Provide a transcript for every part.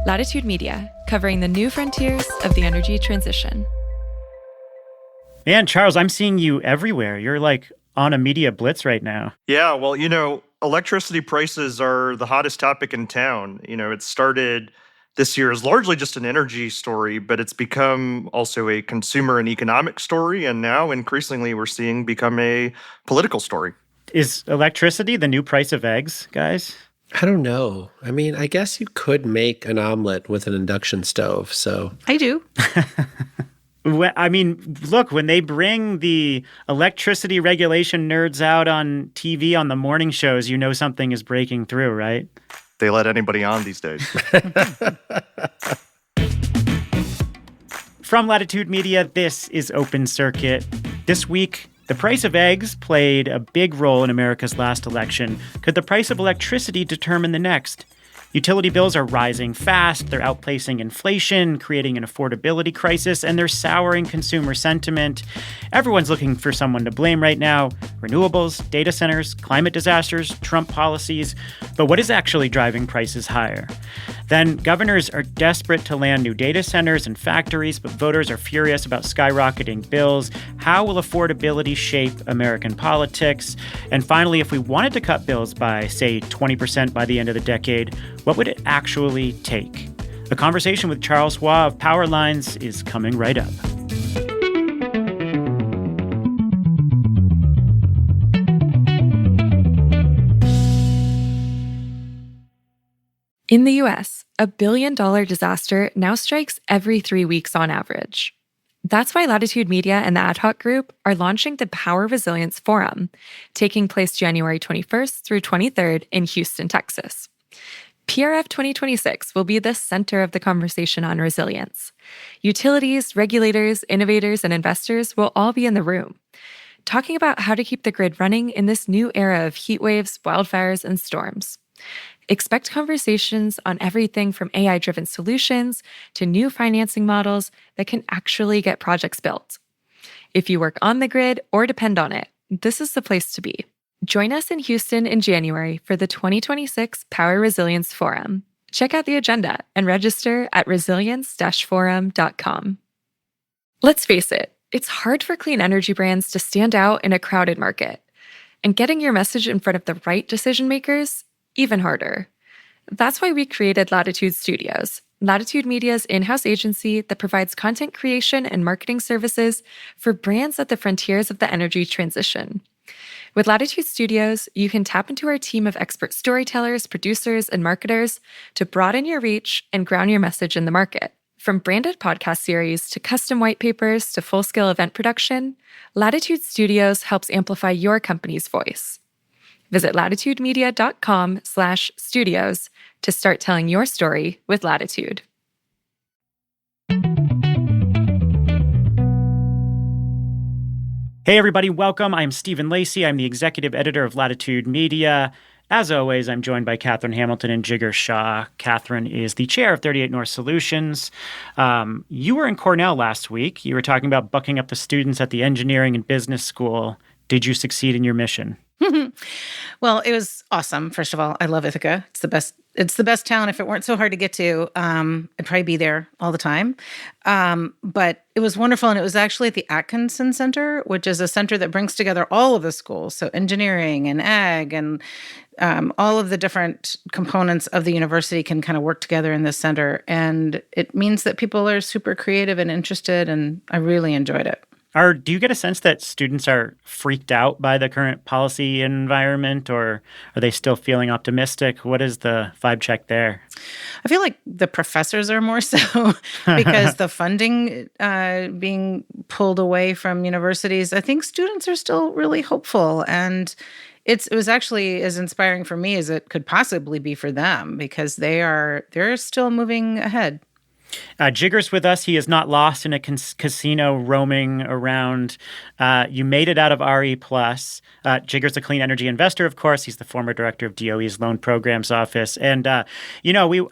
Latitude Media, covering the new frontiers of the energy transition. Man, Charles, I'm seeing you everywhere. You're like on a media blitz right now. Yeah, well, electricity prices are the hottest topic in town. It started this year as largely just an energy story, but it's become also a consumer and economic story. And now increasingly we're seeing become a political story. Is electricity the new price of eggs, guys? I don't know. I mean, I guess you could make an omelet with an induction stove, so. I do. I mean, look, when they bring the electricity regulation nerds out on TV on the morning shows, you know something is breaking through, right? They let anybody on these days. From Latitude Media, this is Open Circuit. This week, the price of eggs played a big role in America's last election. Could the price of electricity determine the next? Utility bills are rising fast, they're outpacing inflation, creating an affordability crisis, and they're souring consumer sentiment. Everyone's looking for someone to blame right now. Renewables, data centers, climate disasters, Trump policies. But what is actually driving prices higher? Then governors are desperate to land new data centers and factories, but voters are furious about skyrocketing bills. How will affordability shape American politics? And finally, if we wanted to cut bills by, say, 20% by the end of the decade, what would it actually take? A conversation with Charles Hua of PowerLines is coming right up. In the U.S., a billion-dollar disaster now strikes every 3 weeks on average. That's why Latitude Media and the Ad Hoc Group are launching the Power Resilience Forum, taking place January 21st through 23rd in Houston, Texas. PRF 2026 will be the center of the conversation on resilience. Utilities, regulators, innovators, and investors will all be in the room, talking about how to keep the grid running in this new era of heat waves, wildfires, and storms. Expect conversations on everything from AI-driven solutions to new financing models that can actually get projects built. If you work on the grid or depend on it, this is the place to be. Join us in Houston in January for the 2026 Power Resilience Forum. Check out the agenda and register at resilience-forum.com. Let's face it, it's hard for clean energy brands to stand out in a crowded market. And getting your message in front of the right decision makers, even harder. That's why we created Latitude Studios, Latitude Media's in-house agency that provides content creation and marketing services for brands at the frontiers of the energy transition. With Latitude Studios, you can tap into our team of expert storytellers, producers, and marketers to broaden your reach and ground your message in the market. From branded podcast series to custom white papers to full-scale event production, Latitude Studios helps amplify your company's voice. Visit latitudemedia.com/studios to start telling your story with Latitude. Hey everybody, welcome. I'm Stephen Lacey. I'm the executive editor of Latitude Media. As always, I'm joined by Katherine Hamilton and Jigar Shah. Katherine is the chair of 38 North Solutions. You were in Cornell last week. You were talking about bucking up the students at the engineering and business school. Did you succeed in your mission? Well, it was awesome. First of all, I love Ithaca. It's the best. It's the best town. If it weren't so hard to get to, I'd probably be there all the time. But it was wonderful. And it was actually at the Atkinson Center, which is a center that brings together all of the schools. So engineering and ag and all of the different components of the university can kind of work together in this center. And it means that people are super creative and interested. And I really enjoyed it. Do you get a sense that students are freaked out by the current policy environment, or are they still feeling optimistic? What is the vibe check there? I feel like the professors are more so because the funding being pulled away from universities. I think students are still really hopeful, and it was actually as inspiring for me as it could possibly be for them because they're still moving ahead. Jigar's with us. He is not lost in a casino roaming around. You made it out of RE+. Jigar's a clean energy investor, of course. He's the former director of DOE's Loan Programs Office. And, I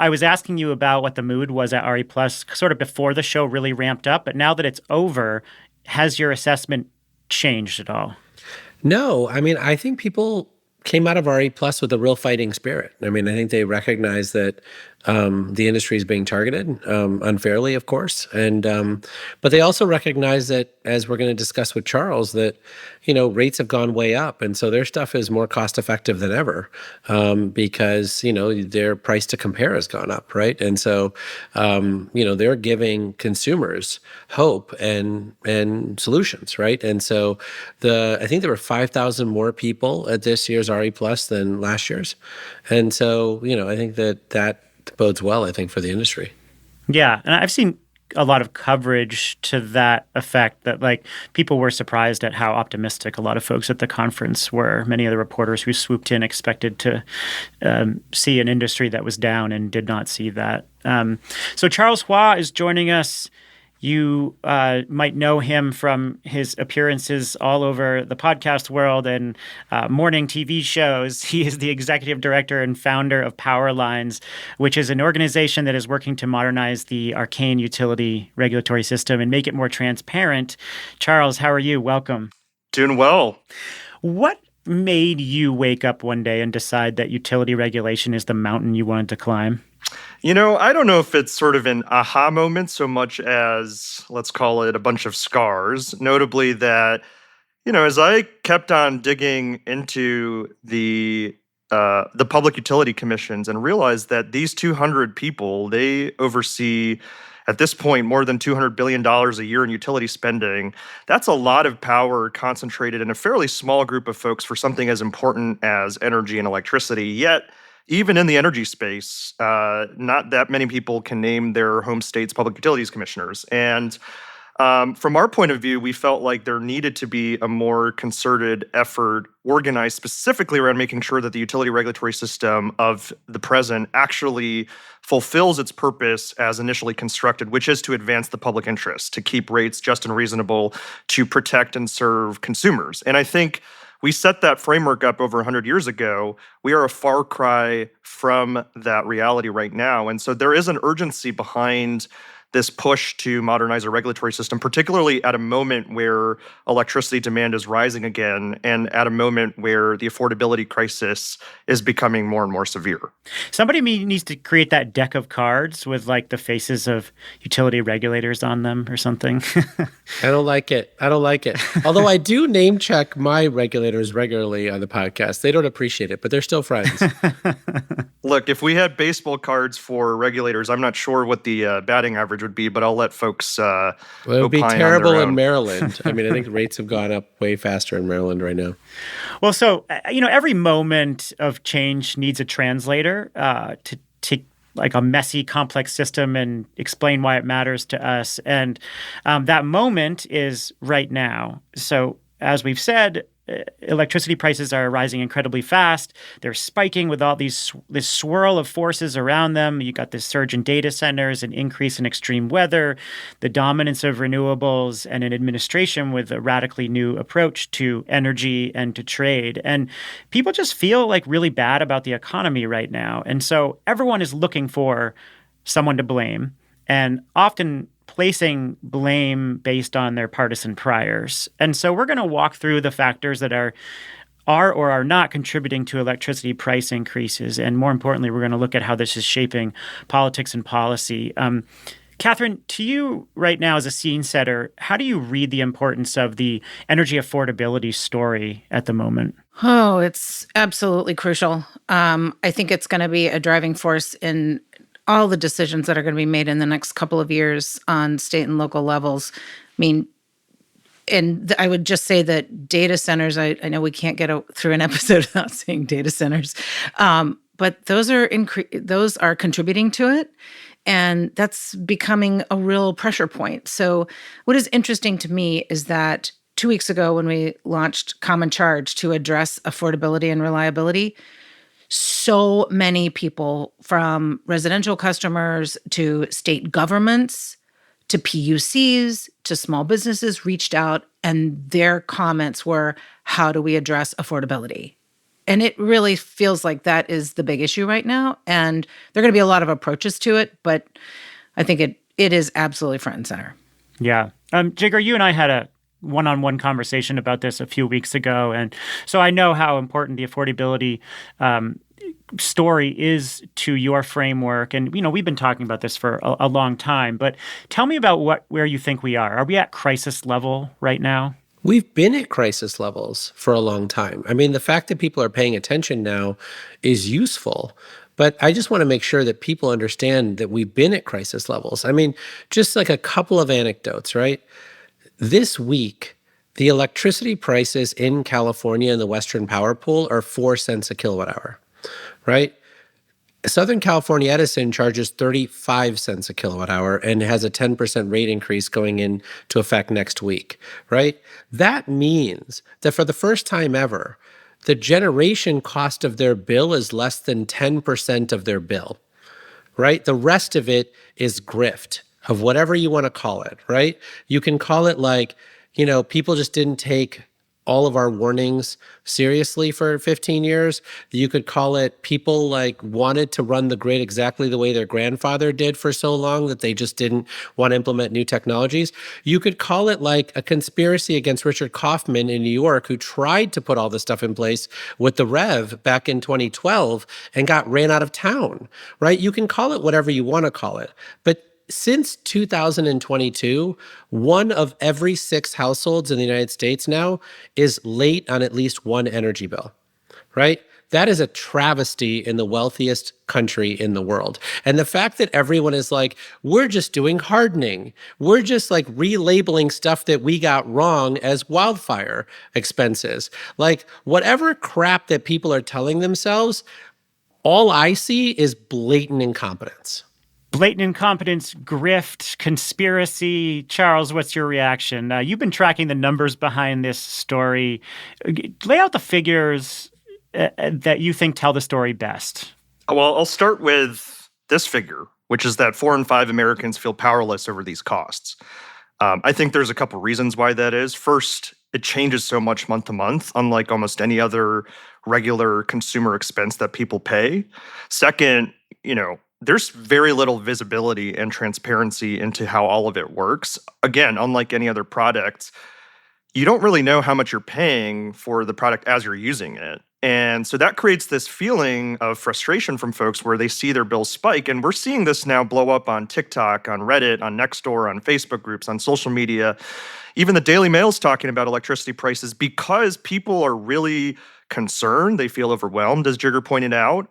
was asking you about what the mood was at RE+, sort of before the show really ramped up. But now that it's over, has your assessment changed at all? No, I mean, I think people came out of RE Plus with a real fighting spirit. I mean, I think they recognize that the industry is being targeted unfairly, of course, and but they also recognize that, as we're going to discuss with Charles, that rates have gone way up, and so their stuff is more cost effective than ever because their price to compare has gone up, right? And so they're giving consumers hope and solutions, right? And so I think there were 5,000 more people at this year's RE Plus than last year's, and so I think that bodes well, I think, for the industry. Yeah, and I've seen a lot of coverage to that effect, that like people were surprised at how optimistic a lot of folks at the conference were. Many of the reporters who swooped in expected to see an industry that was down and did not see that. So Charles Hua is joining us. You might know him from his appearances all over the podcast world and morning TV shows. He is the executive director and founder of PowerLines, which is an organization that is working to modernize the arcane utility regulatory system and make it more transparent. Charles, how are you? Welcome. Doing well. What made you wake up one day and decide that utility regulation is the mountain you wanted to climb? I don't know if it's sort of an aha moment so much as, let's call it, a bunch of scars. Notably that, as I kept on digging into the public utility commissions and realized that these 200 people, they oversee, at this point, more than $200 billion a year in utility spending. That's a lot of power concentrated in a fairly small group of folks for something as important as energy and electricity. Yet, even in the energy space, not that many people can name their home state's public utilities commissioners. And from our point of view, we felt like there needed to be a more concerted effort organized specifically around making sure that the utility regulatory system of the present actually fulfills its purpose as initially constructed, which is to advance the public interest, to keep rates just and reasonable, to protect and serve consumers. And I think we set that framework up over 100 years ago. We are a far cry from that reality right now. And so there is an urgency behind this push to modernize our regulatory system, particularly at a moment where electricity demand is rising again and at a moment where the affordability crisis is becoming more and more severe. Somebody needs to create that deck of cards with like the faces of utility regulators on them or something. I don't like it. Although I do name check my regulators regularly on the podcast. They don't appreciate it, but they're still friends. Look, if we had baseball cards for regulators, I'm not sure what the batting average would be, but I'll let folks Well, it would be terrible in Maryland. I mean, I think rates have gone up way faster in Maryland right now. Well, so, every moment of change needs a translator to take like a messy, complex system and explain why it matters to us. And that moment is right now. So as we've said, electricity prices are rising incredibly fast. They're spiking with all this swirl of forces around them. You got this surge in data centers, an increase in extreme weather, the dominance of renewables, and an administration with a radically new approach to energy and to trade. And people just feel like really bad about the economy right now. And so everyone is looking for someone to blame, and often placing blame based on their partisan priors. And so we're going to walk through the factors that are or are not contributing to electricity price increases. And more importantly, we're going to look at how this is shaping politics and policy. Katherine, to you right now as a scene setter, how do you read the importance of the energy affordability story at the moment? Oh, it's absolutely crucial. I think it's going to be a driving force in all the decisions that are going to be made in the next couple of years on state and local levels. I mean, and I would just say that data centers, I know we can't get through an episode without saying data centers, but those are contributing to it. And that's becoming a real pressure point. So what is interesting to me is that 2 weeks ago when we launched Common Charge to address affordability and reliability, so many people, from residential customers to state governments to PUCs to small businesses, reached out, and their comments were, how do we address affordability? And it really feels like that is the big issue right now. And there are going to be a lot of approaches to it, but I think it is absolutely front and center. Yeah. Jigar, you and I had one-on-one conversation about this a few weeks ago. And so I know how important the affordability story is to your framework. And, we've been talking about this for a long time. But tell me about where you think we are. Are we at crisis level right now? We've been at crisis levels for a long time. I mean, the fact that people are paying attention now is useful. But I just want to make sure that people understand that we've been at crisis levels. I mean, just like a couple of anecdotes, right? This week, the electricity prices in California in the Western Power Pool are 4 cents a kilowatt hour, right? Southern California Edison charges 35 cents a kilowatt hour and has a 10% rate increase going into effect next week, right? That means that for the first time ever, the generation cost of their bill is less than 10% of their bill, right? The rest of it is grift of whatever you want to call it, right? You can call it like, people just didn't take all of our warnings seriously for 15 years. You could call it people wanted to run the grid exactly the way their grandfather did for so long that they just didn't want to implement new technologies. You could call it like a conspiracy against Richard Kaufman in New York, who tried to put all this stuff in place with the REV back in 2012 and got ran out of town, right? You can call it whatever you want to call it. But since 2022, 1 of every 6 households in the United States now is late on at least one energy bill, right? That is a travesty in the wealthiest country in the world. And the fact that everyone is like, we're just doing hardening. We're just relabeling stuff that we got wrong as wildfire expenses. Whatever crap that people are telling themselves, all I see is blatant incompetence. Blatant incompetence, grift, conspiracy. Charles, what's your reaction? You've been tracking the numbers behind this story. Lay out the figures that you think tell the story best. Well, I'll start with this figure, which is that 4 in 5 Americans feel powerless over these costs. I think there's a couple reasons why that is. First, it changes so much month to month, unlike almost any other regular consumer expense that people pay. Second, there's very little visibility and transparency into how all of it works. Again, unlike any other product, you don't really know how much you're paying for the product as you're using it. And so that creates this feeling of frustration from folks where they see their bills spike. And we're seeing this now blow up on TikTok, on Reddit, on Nextdoor, on Facebook groups, on social media. Even the Daily Mail's talking about electricity prices because people are really concerned. They feel overwhelmed, as Jigar pointed out.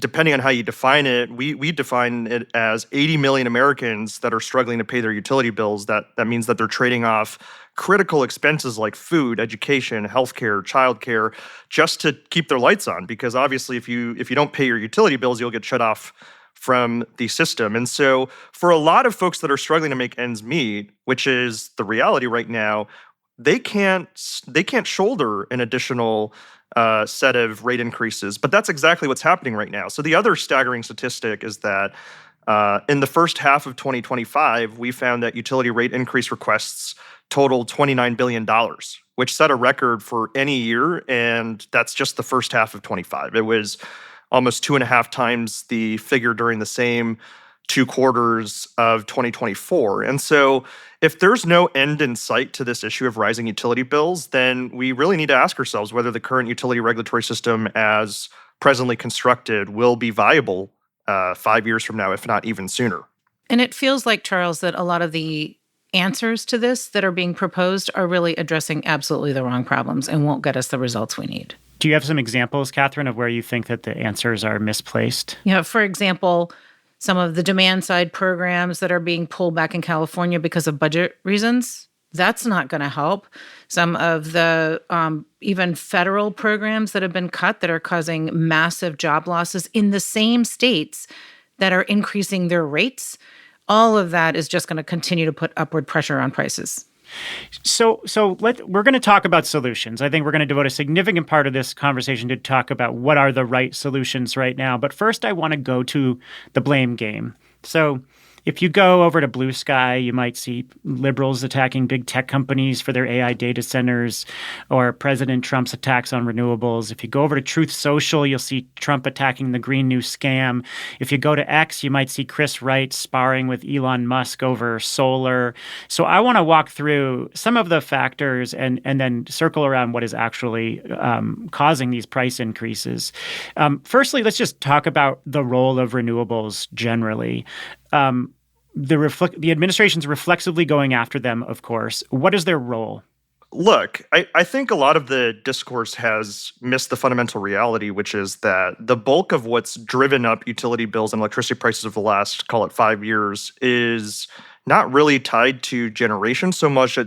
Depending on how you define it, we define it as 80 million Americans that are struggling to pay their utility bills. That means that they're trading off critical expenses like food, education, healthcare, childcare, just to keep their lights on. Because obviously, if you don't pay your utility bills, you'll get shut off from the system. And so for a lot of folks that are struggling to make ends meet, which is the reality right now, they can't shoulder an additional set of rate increases. But that's exactly what's happening right now. So the other staggering statistic is that in the first half of 2025, we found that utility rate increase requests totaled $29 billion, which set a record for any year. And that's just the first half of 25. It was almost 2.5 times the figure during the same 2 quarters of 2024. And so if there's no end in sight to this issue of rising utility bills, then we really need to ask ourselves whether the current utility regulatory system as presently constructed will be viable 5 years from now, if not even sooner. And it feels like, Charles, that a lot of the answers to this that are being proposed are really addressing absolutely the wrong problems and won't get us the results we need. Do you have some examples, Katherine, of where you think that the answers are misplaced? For example, some of the demand side programs that are being pulled back in California because of budget reasons, that's not going to help. Some of the even federal programs that have been cut that are causing massive job losses in the same states that are increasing their rates, all of that is just going to continue to put upward pressure on prices. So we're going to talk about solutions. I think we're going to devote a significant part of this conversation to talk about what are the right solutions right now. But first, I want to go to the blame game. So If you go over to Blue Sky, you might see liberals attacking big tech companies for their AI data centers, or President Trump's attacks on renewables. If you go over to Truth Social, you'll see Trump attacking the Green New Scam. If you go to X, you might see Chris Wright sparring with Elon Musk over solar. So I want to walk through some of the factors and then circle around what is actually causing these price increases. Firstly, let's just talk about the role of renewables generally. The administration's reflexively going after them, of course. What is their role? Look, I think a lot of the discourse has missed the fundamental reality, which is that the bulk of what's driven up utility bills and electricity prices over the last, call it 5 years, is not really tied to generation so much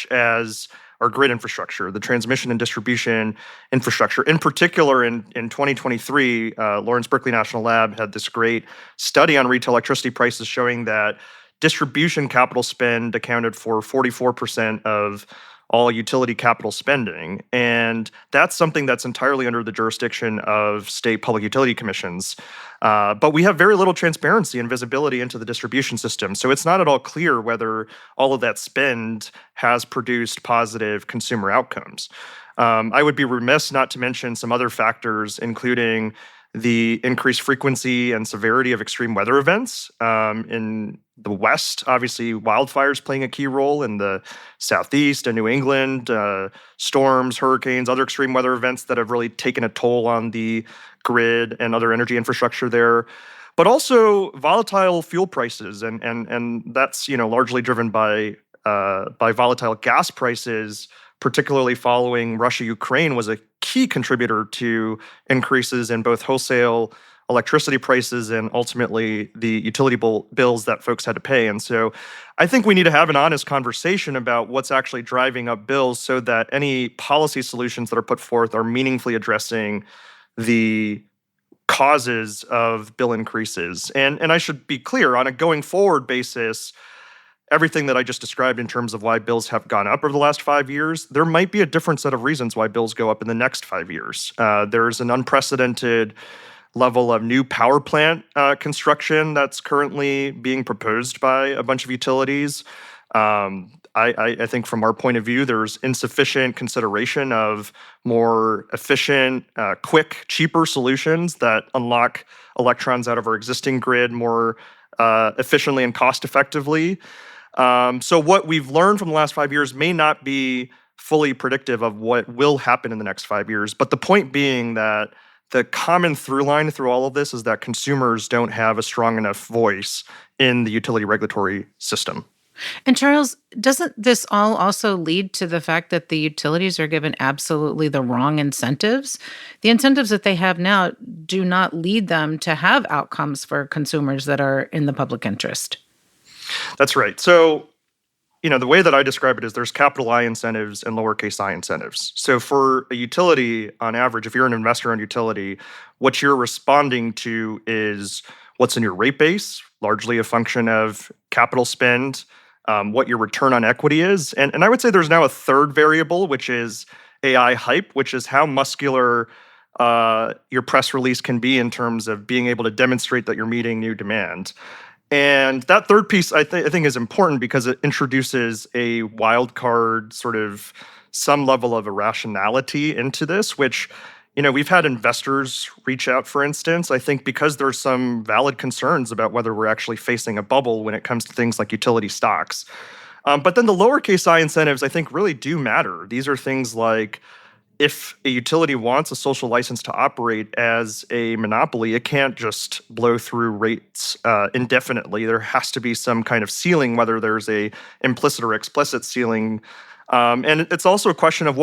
as our grid infrastructure, the transmission and distribution infrastructure. In particular, in 2023, Lawrence Berkeley National Lab had this great study on retail electricity prices showing that distribution capital spend accounted for 44% of all utility capital spending. And that's something that's entirely under the jurisdiction of state public utility commissions. But we have very little transparency and visibility into the distribution system. So it's not at all clear whether all of that spend has produced positive consumer outcomes. I would be remiss not to mention some other factors, including the increased frequency and severity of extreme weather events. In the West, obviously, wildfires playing a key role. In the Southeast and New England, storms, hurricanes, other extreme weather events that have really taken a toll on the grid and other energy infrastructure there. But also volatile fuel prices, and that's largely driven by volatile gas prices, particularly following Russia-Ukraine, was a key contributor to increases in both wholesale electricity prices and ultimately the utility bills that folks had to pay. And so I think we need to have an honest conversation about what's actually driving up bills so that any policy solutions that are put forth are meaningfully addressing the causes of bill increases. And I should be clear, on a going forward basis, everything that I just described in terms of why bills have gone up over the last 5 years, there might be a different set of reasons why bills go up in the next 5 years. There's an unprecedented level of new power plant construction that's currently being proposed by a bunch of utilities. I think from our point of view, there's insufficient consideration of more efficient, quick, cheaper solutions that unlock electrons out of our existing grid more efficiently and cost effectively. So what we've learned from the last 5 years may not be fully predictive of what will happen in the next 5 years. But the point being that the common through line through all of this is that consumers don't have a strong enough voice in the utility regulatory system. And Charles, doesn't this all also lead to the fact that the utilities are given absolutely the wrong incentives? The incentives that they have now do not lead them to have outcomes for consumers that are in the public interest. That's right. So, the way that I describe it is there's capital I incentives and lowercase I incentives. So for a utility, on average, if you're an investor in utility, what you're responding to is what's in your rate base, largely a function of capital spend, what your return on equity is. And I would say there's now a third variable, which is AI hype, which is how muscular your press release can be in terms of being able to demonstrate that you're meeting new demand. And that third piece, I think, is important because it introduces a wild card, sort of some level of irrationality into this, which, we've had investors reach out, for instance, I think because there's some valid concerns about whether we're actually facing a bubble when it comes to things like utility stocks. But then the lowercase I incentives, I think, really do matter. These are things like, if a utility wants a social license to operate as a monopoly, it can't just blow through rates indefinitely. There has to be some kind of ceiling, whether there's a implicit or explicit ceiling. And it's also a question of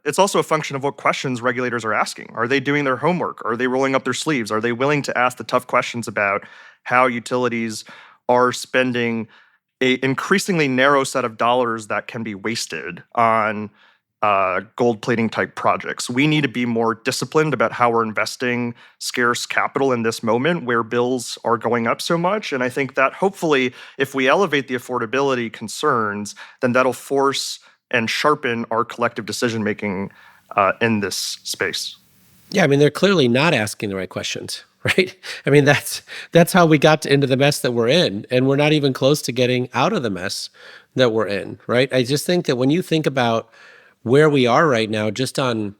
it's also a function of what questions regulators are asking. Are they doing their homework? Are they rolling up their sleeves? Are they willing to ask the tough questions about how utilities are spending an increasingly narrow set of dollars that can be wasted on gold plating type projects? We need to be more disciplined about how we're investing scarce capital in this moment where bills are going up so much. And I think that hopefully, if we elevate the affordability concerns, then that'll force and sharpen our collective decision making in this space. Yeah, they're clearly not asking the right questions, right? I mean, that's how we got into the mess that we're in, and we're not even close to getting out of the mess that we're in, right? I just think that when you think about where we are right now, just on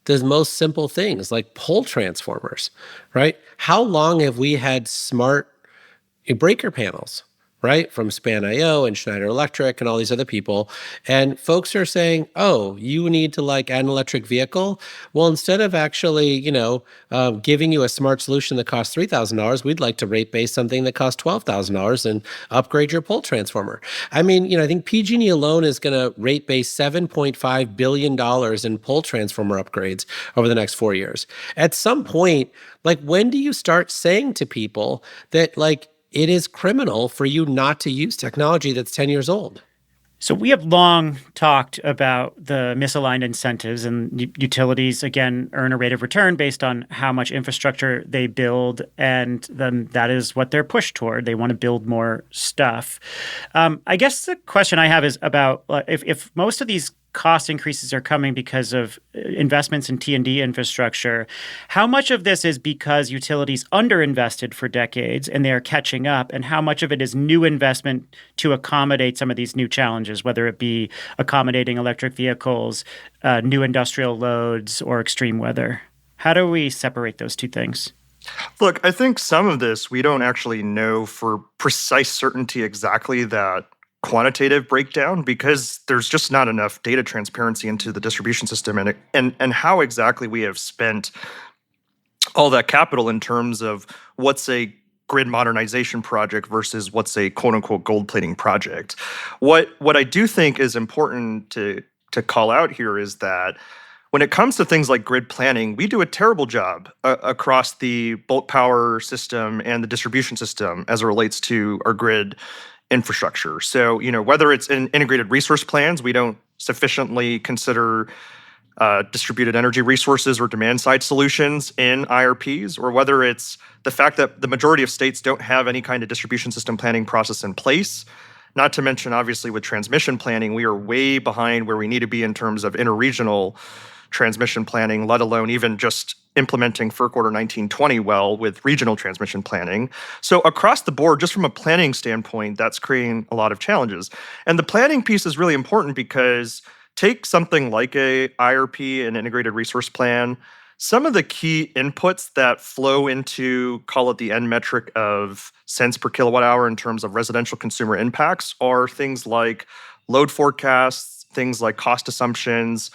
the most simple things like pole transformers, right? How long have we had smart breaker panels, right? From Span.io and Schneider Electric and all these other people. And folks are saying, oh, you need to like add an electric vehicle. Well, instead of actually, giving you a smart solution that costs $3,000, we'd like to rate base something that costs $12,000 and upgrade your pole transformer. I mean, I think PG&E alone is going to rate base $7.5 billion in pole transformer upgrades over the next 4 years. At some point, like, when do you start saying to people that, like, it is criminal for you not to use technology that's 10 years old? So we have long talked about the misaligned incentives, and utilities, again, earn a rate of return based on how much infrastructure they build, and then that is what they're pushed toward. They want to build more stuff. I guess the question I have is about if most of these cost increases are coming because of investments in T&D infrastructure, how much of this is because utilities underinvested for decades and they are catching up, and how much of it is new investment to accommodate some of these new challenges, whether it be accommodating electric vehicles, new industrial loads, or extreme weather? How do we separate those two things? Look, I think some of this we don't actually know for precise certainty exactly that quantitative breakdown, because there's just not enough data transparency into the distribution system and how exactly we have spent all that capital in terms of what's a grid modernization project versus what's a quote unquote gold plating project. What I do think is important to call out here is that when it comes to things like grid planning, we do a terrible job across the bulk power system and the distribution system as it relates to our grid infrastructure. So, whether it's in integrated resource plans, we don't sufficiently consider distributed energy resources or demand side solutions in IRPs, or whether it's the fact that the majority of states don't have any kind of distribution system planning process in place. Not to mention, obviously, with transmission planning, we are way behind where we need to be in terms of interregional transmission planning, let alone even just implementing FERC Order 1920 well with regional transmission planning. So across the board, just from a planning standpoint, that's creating a lot of challenges. And the planning piece is really important because take something like a IRP, an integrated resource plan, some of the key inputs that flow into, call it the end metric of cents per kilowatt hour in terms of residential consumer impacts, are things like load forecasts, things like cost assumptions,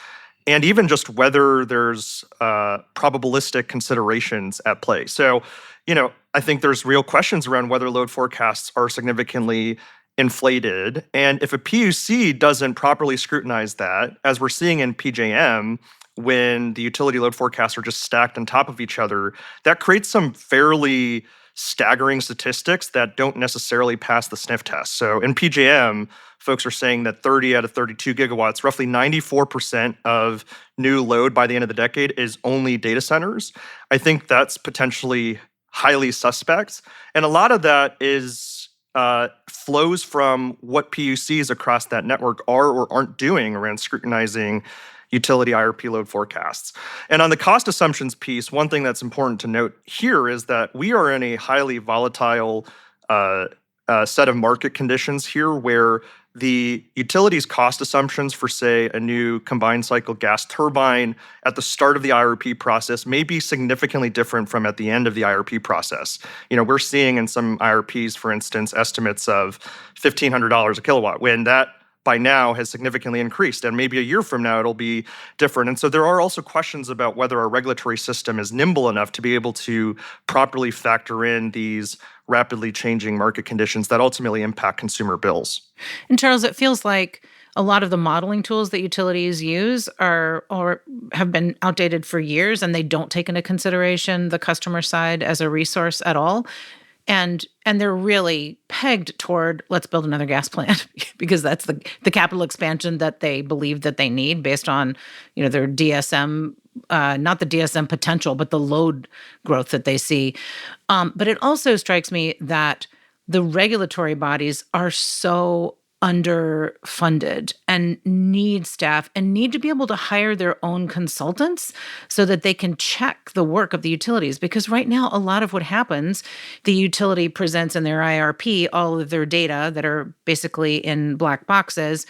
and even just whether there's probabilistic considerations at play. So, I think there's real questions around whether load forecasts are significantly inflated. And if a PUC doesn't properly scrutinize that, as we're seeing in PJM, when the utility load forecasts are just stacked on top of each other, that creates some fairly staggering statistics that don't necessarily pass the sniff test. So in PJM, folks are saying that 30 out of 32 gigawatts, roughly 94% of new load by the end of the decade is only data centers. I think that's potentially highly suspect. And a lot of that is flows from what PUCs across that network are or aren't doing around scrutinizing utility IRP load forecasts. And on the cost assumptions piece, one thing that's important to note here is that we are in a highly volatile set of market conditions here where the utilities cost assumptions for, say, a new combined cycle gas turbine at the start of the IRP process may be significantly different from at the end of the IRP process. We're seeing in some IRPs, for instance, estimates of $1,500 a kilowatt, when that by now has significantly increased, and maybe a year from now it'll be different. And so there are also questions about whether our regulatory system is nimble enough to be able to properly factor in these rapidly changing market conditions that ultimately impact consumer bills. And Charles, it feels like a lot of the modeling tools that utilities use are or have been outdated for years, and they don't take into consideration the customer side as a resource at all. And they're really pegged toward, let's build another gas plant because that's the capital expansion that they believe that they need based on, their DSM, not the DSM potential, but the load growth that they see. But it also strikes me that the regulatory bodies are so underfunded and need staff and need to be able to hire their own consultants so that they can check the work of the utilities. Because right now, a lot of what happens, the utility presents in their IRP all of their data that are basically in black boxes,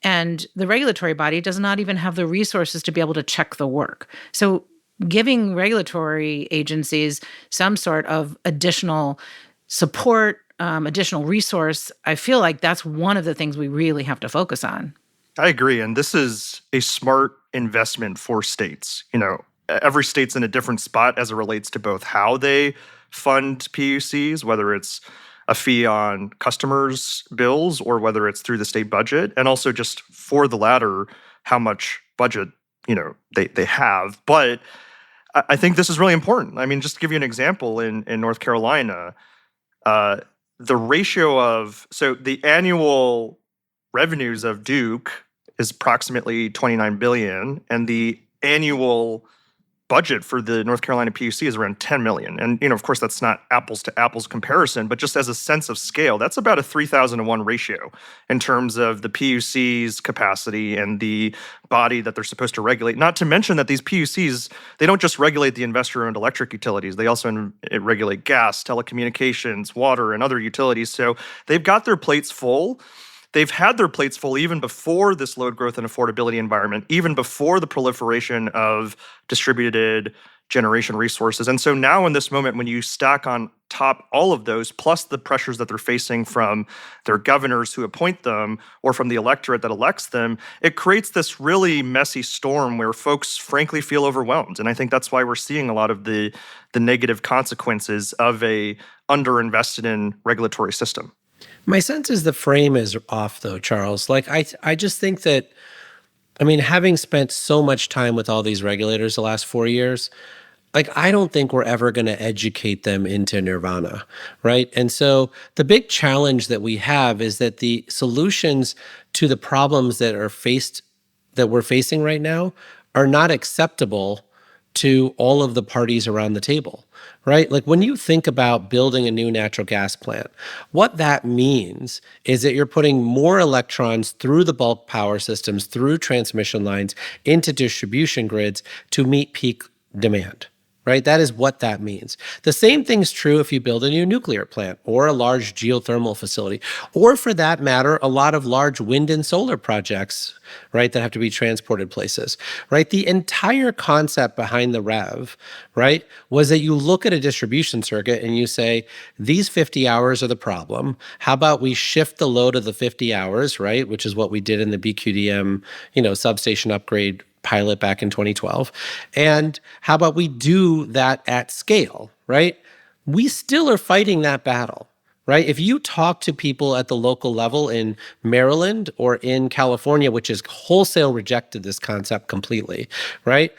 and the regulatory body does not even have the resources to be able to check the work. So giving regulatory agencies some sort of additional support, additional resource, I feel like that's one of the things we really have to focus on. I agree. And this is a smart investment for states. Every state's in a different spot as it relates to both how they fund PUCs, whether it's a fee on customers' bills or whether it's through the state budget, and also just for the latter, how much budget, they have. But I think this is really important. I mean, just to give you an example, in North Carolina, the ratio so the annual revenues of Duke is approximately $29 billion, and the annual budget for the North Carolina PUC is around $10 million. And, of course, that's not apples to apples comparison, but just as a sense of scale, that's about a 3,000-to-1 ratio in terms of the PUC's capacity and the body that they're supposed to regulate. Not to mention that these PUCs, they don't just regulate the investor-owned electric utilities. They also regulate gas, telecommunications, water, and other utilities. So they've got their plates full. They've had their plates full even before this load growth and affordability environment, even before the proliferation of distributed generation resources. And so now in this moment, when you stack on top all of those, plus the pressures that they're facing from their governors who appoint them or from the electorate that elects them, it creates this really messy storm where folks frankly feel overwhelmed. And I think that's why we're seeing a lot of the negative consequences of a underinvested in regulatory system. My sense is the frame is off, though, Charles. Like, I just think that, having spent so much time with all these regulators the last 4 years, like, I don't think we're ever going to educate them into nirvana, right? And so the big challenge that we have is that the solutions to the problems that we're facing right now are not acceptable to all of the parties around the table, right? Like, when you think about building a new natural gas plant, what that means is that you're putting more electrons through the bulk power systems, through transmission lines, into distribution grids to meet peak demand, right? That is what that means. The same thing's true if you build a new nuclear plant or a large geothermal facility, or for that matter, a lot of large wind and solar projects, right, that have to be transported places, right? The entire concept behind the REV, right, was that you look at a distribution circuit and you say, these 50 hours are the problem. How about we shift the load of the 50 hours, right, which is what we did in the BQDM, substation upgrade pilot back in 2012. And how about we do that at scale, right? We still are fighting that battle, right? If you talk to people at the local level in Maryland or in California, which has wholesale rejected this concept completely, right?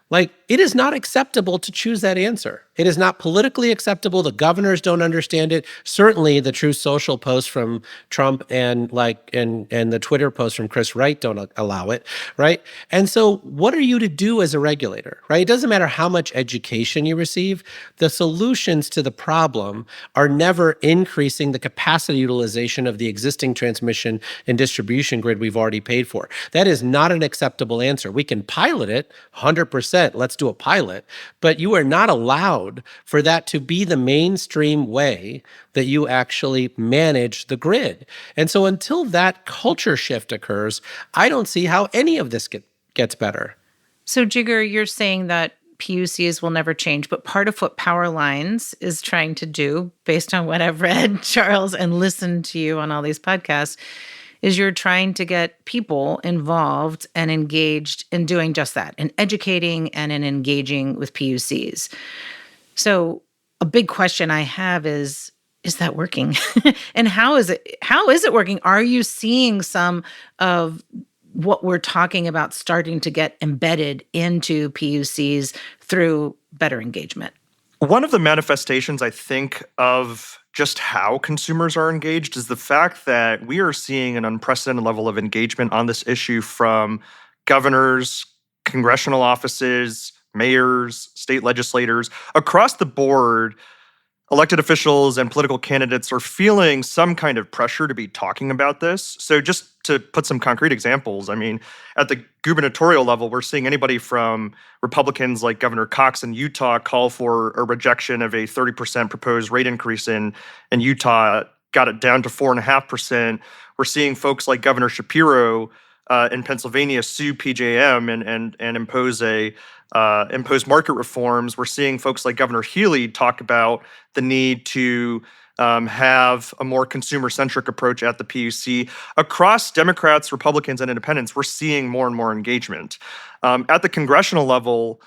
Like, it is not acceptable to choose that answer. It is not politically acceptable. The governors don't understand it. Certainly the Truth Social posts from Trump and the Twitter posts from Chris Wright don't allow it, right? And so what are you to do as a regulator, right? It doesn't matter how much education you receive. The solutions to the problem are never increasing the capacity utilization of the existing transmission and distribution grid we've already paid for. That is not an acceptable answer. We can pilot it 100%. Let's do a pilot, but you are not allowed for that to be the mainstream way that you actually manage the grid. And so until that culture shift occurs, I don't see how any of this gets better. So, Jigar, you're saying that PUCs will never change, but part of what PowerLines is trying to do, based on what I've read, Charles, and listened to you on all these podcasts, is you're trying to get people involved and engaged in doing just that, in educating and in engaging with PUCs. So a big question I have is that working? And how is it working? Are you seeing some of what we're talking about starting to get embedded into PUCs through better engagement? One of the manifestations, I think, of just how consumers are engaged is the fact that we are seeing an unprecedented level of engagement on this issue from governors, congressional offices, mayors, state legislators. Across the board, elected officials and political candidates are feeling some kind of pressure to be talking about this. So just to put some concrete examples, I mean, at the gubernatorial level, we're seeing anybody from Republicans like Governor Cox in Utah call for a rejection of a 30% proposed rate increase in Utah, got it down to 4.5%. We're seeing folks like Governor Shapiro in Pennsylvania sue PJM and impose market reforms. We're seeing folks like Governor Healy talk about the need to have a more consumer-centric approach at the PUC. Across Democrats, Republicans, and independents, we're seeing more and more engagement. At the congressional level,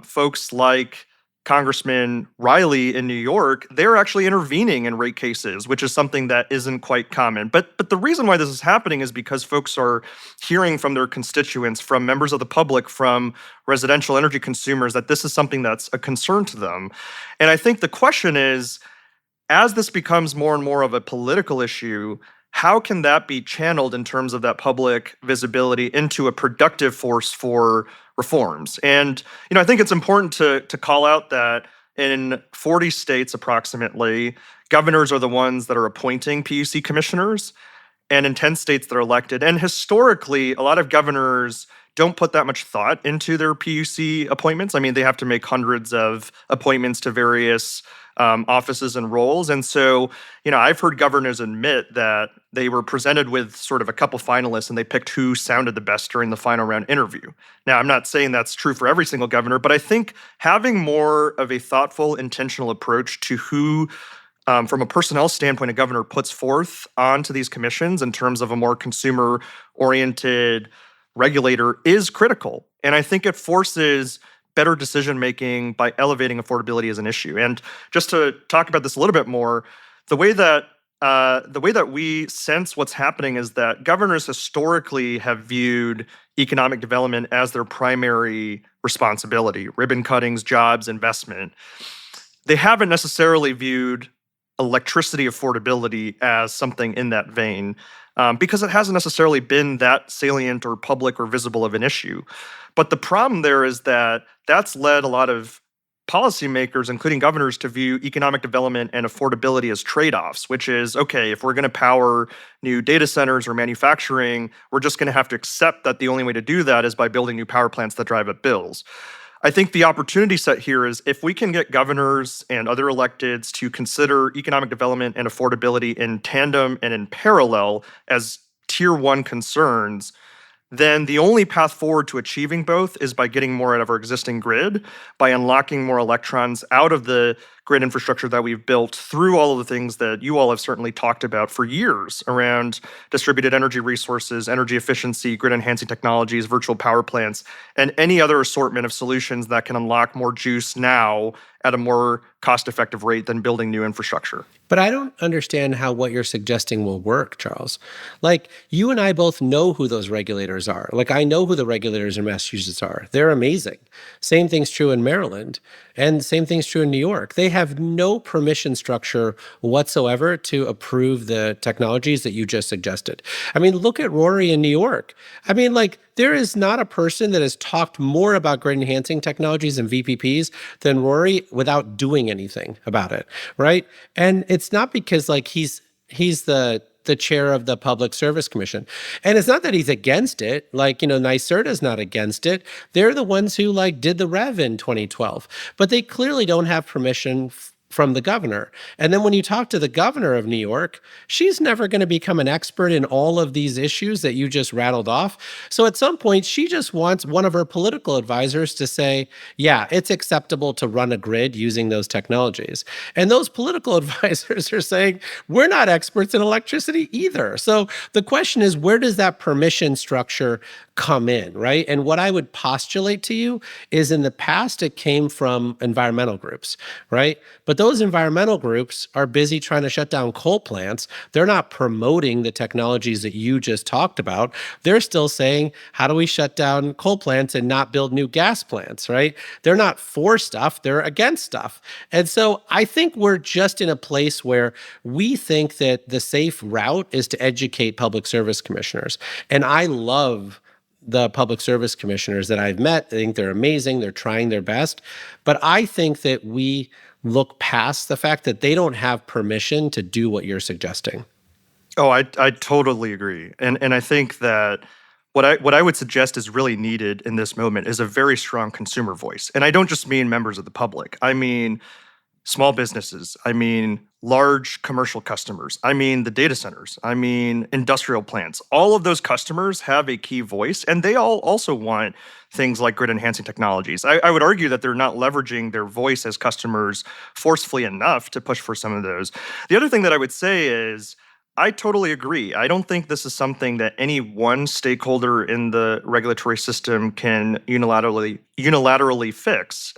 folks like Congressman Riley in New York, they're actually intervening in rate cases, which is something that isn't quite common. But the reason why this is happening is because folks are hearing from their constituents, from members of the public, from residential energy consumers, that this is something that's a concern to them. And I think the question is, as this becomes more and more of a political issue, how can that be channeled in terms of that public visibility into a productive force for reforms? And I think it's important to call out that in 40 states approximately, governors are the ones that are appointing PUC commissioners, and in 10 states that are elected. And historically, a lot of governors don't put that much thought into their PUC appointments. I mean, they have to make hundreds of appointments to various offices and roles. And so, I've heard governors admit that they were presented with sort of a couple finalists and they picked who sounded the best during the final round interview. Now, I'm not saying that's true for every single governor, but I think having more of a thoughtful, intentional approach to who, from a personnel standpoint, a governor puts forth onto these commissions in terms of a more consumer-oriented regulator is critical. And I think it forces better decision-making by elevating affordability as an issue. And just to talk about this a little bit more, the way that we sense what's happening is that governors historically have viewed economic development as their primary responsibility: ribbon cuttings, jobs, investment. They haven't necessarily viewed electricity affordability as something in that vein, because it hasn't necessarily been that salient or public or visible of an issue. But the problem there is that that's led a lot of policymakers, including governors, to view economic development and affordability as trade-offs, which is, okay, if we're going to power new data centers or manufacturing, we're just going to have to accept that the only way to do that is by building new power plants that drive up bills. I think the opportunity set here is if we can get governors and other electeds to consider economic development and affordability in tandem and in parallel as tier one concerns, then the only path forward to achieving both is by getting more out of our existing grid, by unlocking more electrons out of the grid infrastructure that we've built through all of the things that you all have certainly talked about for years around distributed energy resources, energy efficiency, grid enhancing technologies, virtual power plants, and any other assortment of solutions that can unlock more juice now at a more cost-effective rate than building new infrastructure. But I don't understand how what you're suggesting will work, Charles. Like, you and I both know who those regulators are. Like, I know who the regulators in Massachusetts are. They're amazing. Same thing's true in Maryland, and same thing's true in New York. They have no permission structure whatsoever to approve the technologies that you just suggested. I mean, look at Rory in New York. I mean, like, there is not a person that has talked more about grid enhancing technologies and VPPs than Rory without doing anything about it, right? And it's not because like he's the chair of the Public Service Commission. And it's not that he's against it. Like, NYSERDA's not against it. They're the ones who did the REV in 2012. But they clearly don't have permission from the governor. And then when you talk to the governor of New York, she's never going to become an expert in all of these issues that you just rattled off. So at some point, she just wants one of her political advisors to say, yeah, it's acceptable to run a grid using those technologies. And those political advisors are saying, we're not experts in electricity either. So the question is, where does that permission structure come in, right? And what I would postulate to you is in the past, it came from environmental groups, right? But those environmental groups are busy trying to shut down coal plants. They're not promoting the technologies that you just talked about. They're still saying, how do we shut down coal plants and not build new gas plants, right? They're not for stuff, they're against stuff. And so I think we're just in a place where we think that the safe route is to educate public service commissioners. And I love the public service commissioners that I've met. I think they're amazing. They're trying their best. But I think that we look past the fact that they don't have permission to do what you're suggesting. Oh, I totally agree. And I think that what I would suggest is really needed in this moment is a very strong consumer voice. And I don't just mean members of the public. I mean small businesses. I mean large commercial customers. I mean the data centers. I mean industrial plants. All of those customers have a key voice, and they all also want things like grid enhancing technologies. I would argue that they're not leveraging their voice as customers forcefully enough to push for some of those. The other thing that I would say is I totally agree. I don't think this is something that any one stakeholder in the regulatory system can unilaterally fix.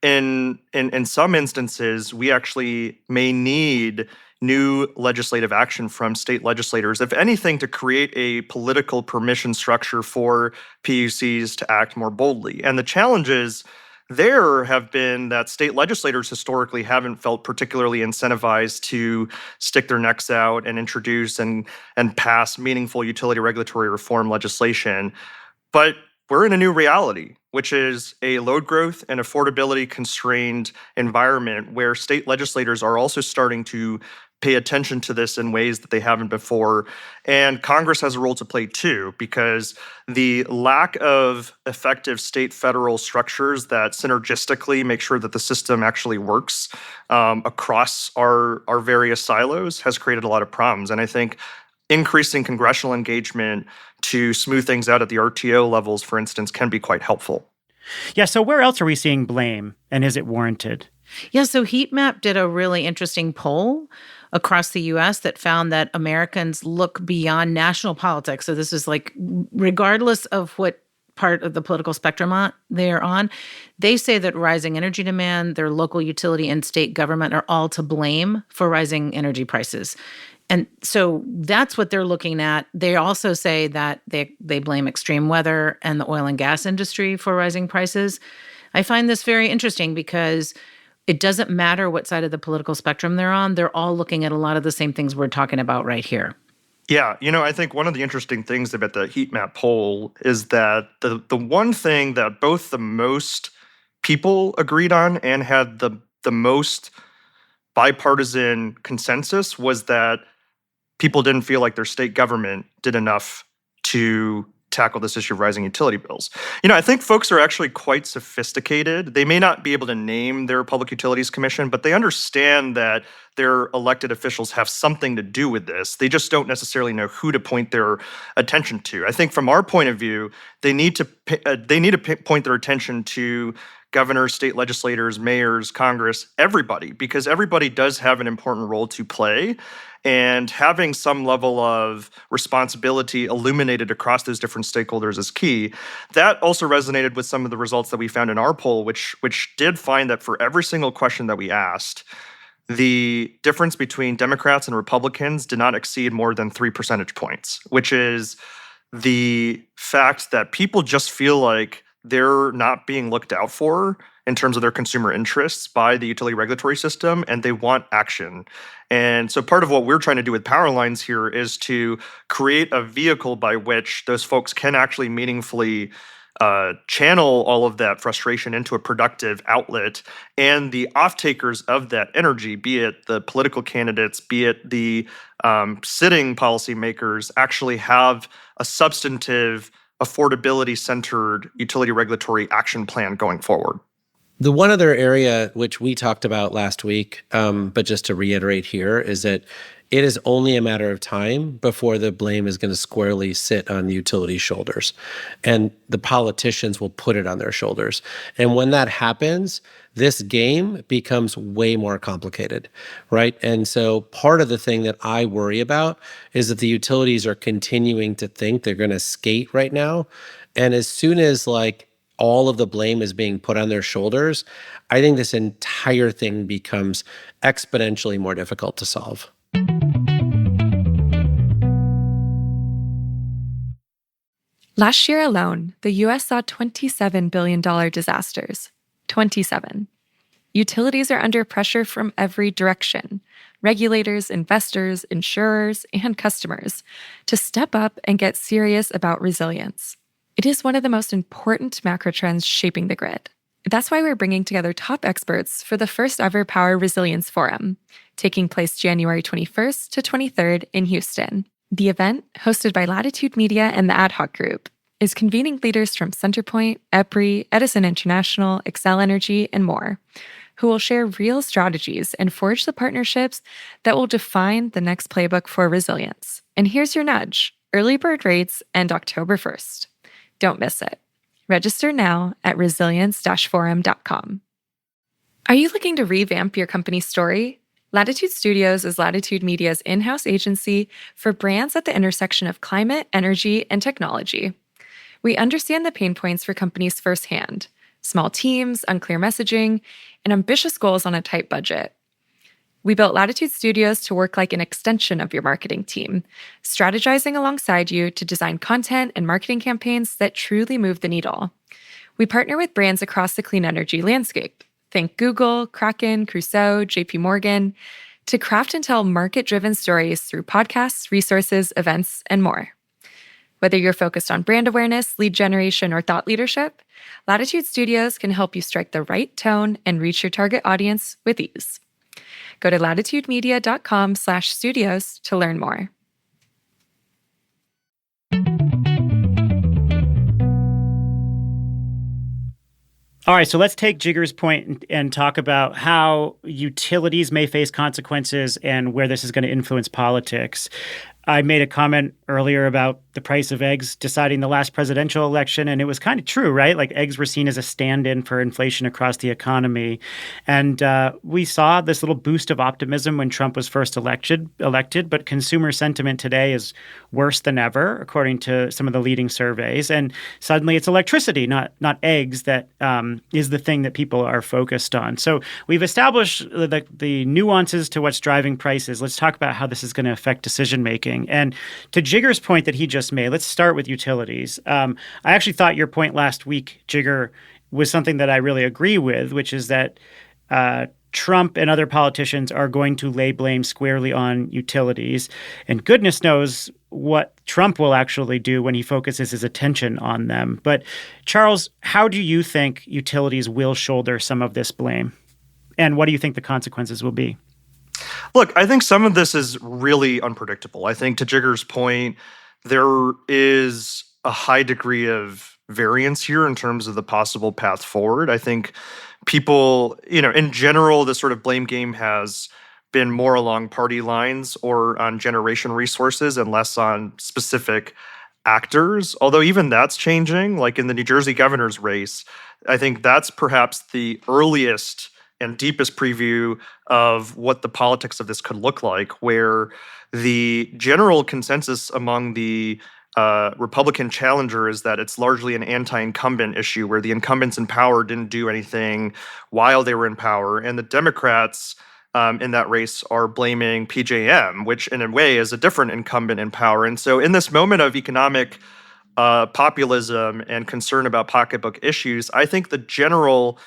In some instances, we actually may need new legislative action from state legislators, if anything, to create a political permission structure for PUCs to act more boldly. And the challenges there have been that state legislators historically haven't felt particularly incentivized to stick their necks out and introduce and pass meaningful utility regulatory reform legislation. But we're in a new reality, which is a load growth and affordability constrained environment where state legislators are also starting to pay attention to this in ways that they haven't before. And Congress has a role to play too, because the lack of effective state-federal structures that synergistically make sure that the system actually works across our various silos has created a lot of problems. And I think increasing congressional engagement to smooth things out at the RTO levels, for instance, can be quite helpful. Yeah, so where else are we seeing blame, and is it warranted? Yeah, so Heatmap did a really interesting poll across the US that found that Americans look beyond national politics. So this is like, regardless of what part of the political spectrum they're on, they say that rising energy demand, their local utility and state government are all to blame for rising energy prices. And so that's what they're looking at. They also say that they blame extreme weather and the oil and gas industry for rising prices. I find this very interesting because it doesn't matter what side of the political spectrum they're on. They're all looking at a lot of the same things we're talking about right here. Yeah, I think one of the interesting things about the heat map poll is that the one thing that both the most people agreed on and had the most bipartisan consensus was that people didn't feel like their state government did enough to tackle this issue of rising utility bills. I think folks are actually quite sophisticated. They may not be able to name their Public Utilities Commission, but they understand that their elected officials have something to do with this. They just don't necessarily know who to point their attention to. I think from our point of view, they need to point their attention to governors, state legislators, mayors, Congress, everybody, because everybody does have an important role to play. And having some level of responsibility illuminated across those different stakeholders is key. That also resonated with some of the results that we found in our poll, which did find that for every single question that we asked, the difference between Democrats and Republicans did not exceed more than 3 percentage points, which is the fact that people just feel like they're not being looked out for in terms of their consumer interests by the utility regulatory system, and they want action. And so part of what we're trying to do with PowerLines here is to create a vehicle by which those folks can actually meaningfully channel all of that frustration into a productive outlet, and the off-takers of that energy, be it the political candidates, be it the sitting policymakers, actually have a substantive affordability-centered utility regulatory action plan going forward. The one other area which we talked about last week, but just to reiterate here, is that it is only a matter of time before the blame is going to squarely sit on the utility shoulders, and the politicians will put it on their shoulders. And when that happens, this game becomes way more complicated, right? And so part of the thing that I worry about is that the utilities are continuing to think they're going to skate right now. And as soon as all of the blame is being put on their shoulders, I think this entire thing becomes exponentially more difficult to solve. Last year alone, the US saw $27 billion disasters. 27. Utilities are under pressure from every direction. Regulators, investors, insurers, and customers to step up and get serious about resilience. It is one of the most important macro trends shaping the grid. That's why we're bringing together top experts for the first ever Power Resilience Forum, taking place January 21st to 23rd in Houston. The event, hosted by Latitude Media and the Ad Hoc Group, is convening leaders from Centerpoint, EPRI, Edison International, Xcel Energy, and more, who will share real strategies and forge the partnerships that will define the next playbook for resilience. And here's your nudge. Early bird rates end October 1st. Don't miss it. Register now at resilience-forum.com. Are you looking to revamp your company's story? Latitude Studios is Latitude Media's in-house agency for brands at the intersection of climate, energy, and technology. We understand the pain points for companies firsthand: small teams, unclear messaging, and ambitious goals on a tight budget. We built Latitude Studios to work like an extension of your marketing team, strategizing alongside you to design content and marketing campaigns that truly move the needle. We partner with brands across the clean energy landscape. Think Google, Kraken, Crusoe, JP Morgan, to craft and tell market-driven stories through podcasts, resources, events, and more. Whether you're focused on brand awareness, lead generation, or thought leadership, Latitude Studios can help you strike the right tone and reach your target audience with ease. Go to latitudemedia.com/studios to learn more. All right, so let's take Jigar's point and talk about how utilities may face consequences and where this is going to influence politics. I made a comment earlier about the price of eggs deciding the last presidential election, and it was kind of true, right? Like, eggs were seen as a stand-in for inflation across the economy. And we saw this little boost of optimism when Trump was first elected, but consumer sentiment today is worse than ever, according to some of the leading surveys. And suddenly it's electricity, not eggs, that is the thing that people are focused on. So we've established the nuances to what's driving prices. Let's talk about how this is going to affect decision-making. And to Jigar's point that he just made, let's start with utilities. I actually thought your point last week, Jigar, was something that I really agree with, which is that Trump and other politicians are going to lay blame squarely on utilities. And goodness knows what Trump will actually do when he focuses his attention on them. But Charles, how do you think utilities will shoulder some of this blame? And what do you think the consequences will be? Look, I think some of this is really unpredictable. I think, to Jigar's point, there is a high degree of variance here in terms of the possible path forward. I think people, in general, the sort of blame game has been more along party lines or on generation resources and less on specific actors. Although even that's changing, like in the New Jersey governor's race, I think that's perhaps the earliest and deepest preview of what the politics of this could look like, where the general consensus among the Republican challenger is that it's largely an anti-incumbent issue, where the incumbents in power didn't do anything while they were in power. And the Democrats in that race are blaming PJM, which in a way is a different incumbent in power. And so in this moment of economic populism and concern about pocketbook issues, I think the general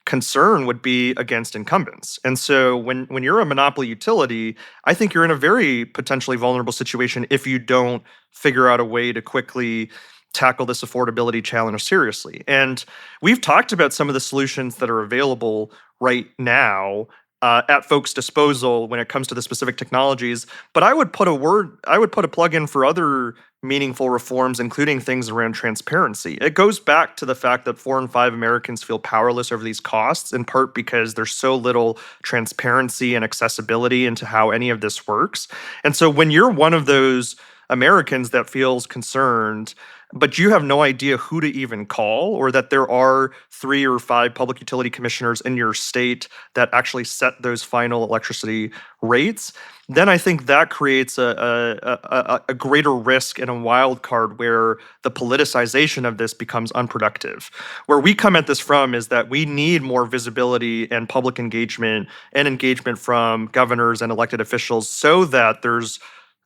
concern would be against incumbents. And so when you're a monopoly utility, I think you're in a very potentially vulnerable situation if you don't figure out a way to quickly tackle this affordability challenge seriously. And we've talked about some of the solutions that are available right now at folks' disposal when it comes to the specific technologies. But I would put a plug in for other meaningful reforms, including things around transparency. It goes back to the fact that 4 in 5 Americans feel powerless over these costs, in part because there's so little transparency and accessibility into how any of this works. And so when you're one of those Americans that feels concerned, but you have no idea who to even call, or that there are 3 or 5 public utility commissioners in your state that actually set those final electricity rates, then I think that creates a greater risk and a wild card where the politicization of this becomes unproductive. Where we come at this from is that we need more visibility and public engagement and engagement from governors and elected officials so that there's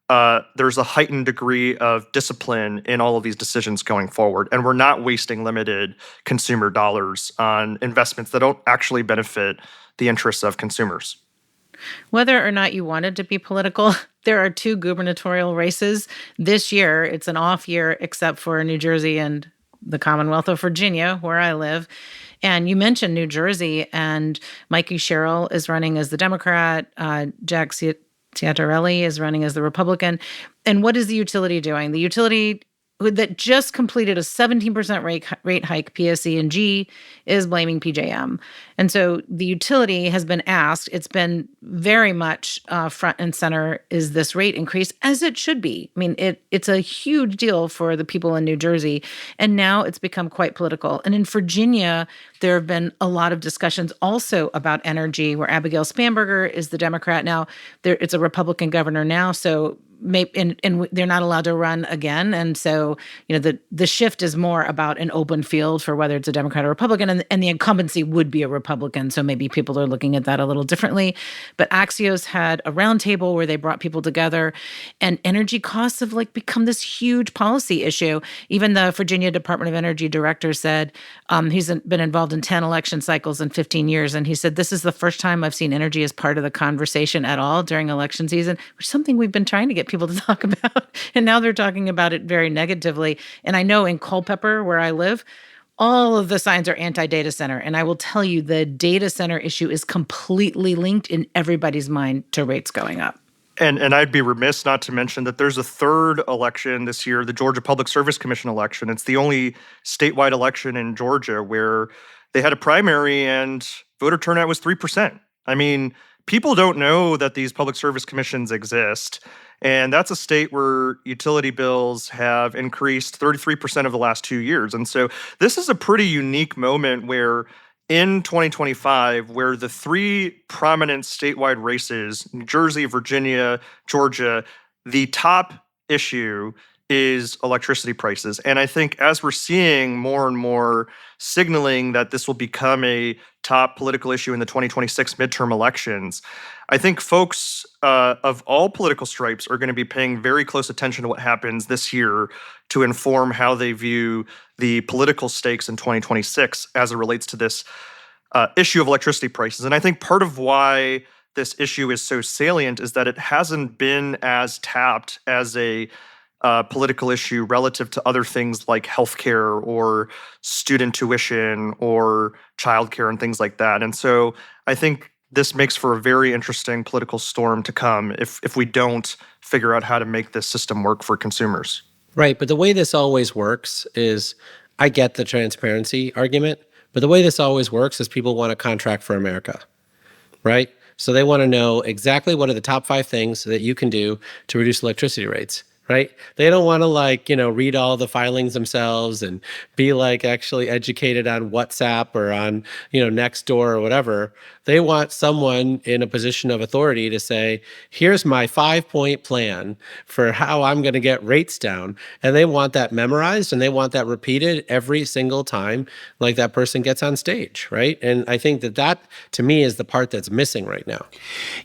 a heightened degree of discipline in all of these decisions going forward. And we're not wasting limited consumer dollars on investments that don't actually benefit the interests of consumers. Whether or not you wanted to be political, there are 2 gubernatorial races this year. It's an off year, except for New Jersey and the Commonwealth of Virginia, where I live. And you mentioned New Jersey, and Mikey Sherrill is running as the Democrat. Jack Ciattarelli is running as the Republican. And what is the utility doing? The utility that just completed a 17% rate hike, PSE&G, is blaming PJM. And so the utility has been asked, it's been very much front and center, is this rate increase, as it should be. I mean, it's a huge deal for the people in New Jersey. And now it's become quite political. And in Virginia, there have been a lot of discussions also about energy, where Abigail Spanberger is the Democrat now. It's a Republican governor now, so maybe, and they're not allowed to run again. And so, the shift is more about an open field for whether it's a Democrat or Republican, and the incumbency would be a Republican. So maybe people are looking at that a little differently. But Axios had a roundtable where they brought people together, and energy costs have become this huge policy issue. Even the Virginia Department of Energy director said he's been involved in 10 election cycles in 15 years. And he said, this is the first time I've seen energy as part of the conversation at all during election season, which is something we've been trying to get people to talk about. And now they're talking about it very negatively. And I know in Culpeper, where I live, all of the signs are anti-data center. And I will tell you, the data center issue is completely linked in everybody's mind to rates going up. And I'd be remiss not to mention that there's a third election this year, the Georgia Public Service Commission election. It's the only statewide election in Georgia where they had a primary and voter turnout was 3%. I mean, people don't know that these public service commissions exist. And that's a state where utility bills have increased 33% of the last 2 years. And so this is a pretty unique moment where in 2025, where the three prominent statewide races, New Jersey, Virginia, Georgia, the top issue is electricity prices. And I think as we're seeing more and more signaling that this will become a top political issue in the 2026 midterm elections, I think folks of all political stripes are going to be paying very close attention to what happens this year to inform how they view the political stakes in 2026 as it relates to this issue of electricity prices. And I think part of why this issue is so salient is that it hasn't been as tapped as a political issue relative to other things like healthcare or student tuition or childcare and things like that. And so I think this makes for a very interesting political storm to come if we don't figure out how to make this system work for consumers. Right. But the way this always works is, I get the transparency argument, but the way this always works is people want a contract for America, right? So they want to know exactly what are the top 5 things that you can do to reduce electricity rates. Right? They don't want to read all the filings themselves and be actually educated on WhatsApp or on, Nextdoor or whatever. They want someone in a position of authority to say, here's my 5-point plan for how I'm going to get rates down. And they want that memorized and they want that repeated every single time that person gets on stage, right? And I think that to me is the part that's missing right now.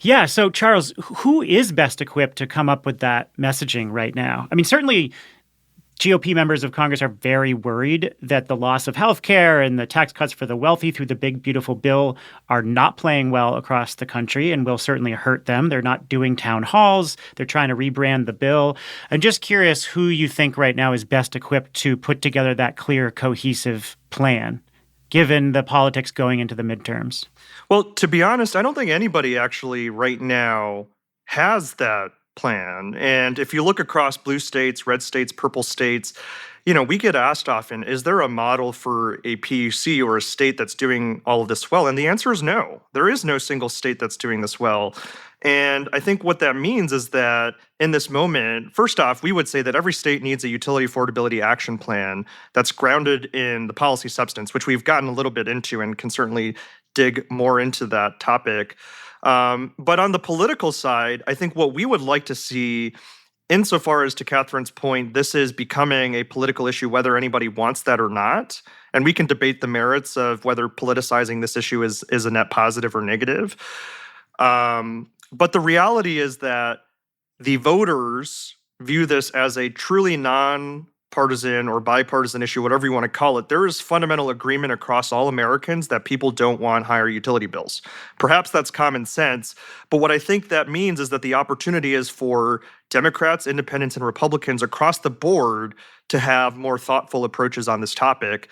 Yeah. So Charles, who is best equipped to come up with that messaging right now? I mean, certainly GOP members of Congress are very worried that the loss of health care and the tax cuts for the wealthy through the big, beautiful bill are not playing well across the country and will certainly hurt them. They're not doing town halls. They're trying to rebrand the bill. I'm just curious who you think right now is best equipped to put together that clear, cohesive plan, given the politics going into the midterms. Well, to be honest, I don't think anybody actually right now has that plan. And if you look across blue states, red states, purple states, we get asked often, is there a model for a PUC or a state that's doing all of this well? And the answer is no. There is no single state that's doing this well. And I think what that means is that in this moment, first off, we would say that every state needs a utility affordability action plan that's grounded in the policy substance, which we've gotten a little bit into and can certainly dig more into that topic. But on the political side, I think what we would like to see, insofar as to Katherine's point, this is becoming a political issue, whether anybody wants that or not. And we can debate the merits of whether politicizing this issue is a net positive or negative. But the reality is that the voters view this as a truly partisan or bipartisan issue, whatever you want to call it, there is fundamental agreement across all Americans that people don't want higher utility bills. Perhaps that's common sense, but what I think that means is that the opportunity is for Democrats, independents, and Republicans across the board to have more thoughtful approaches on this topic.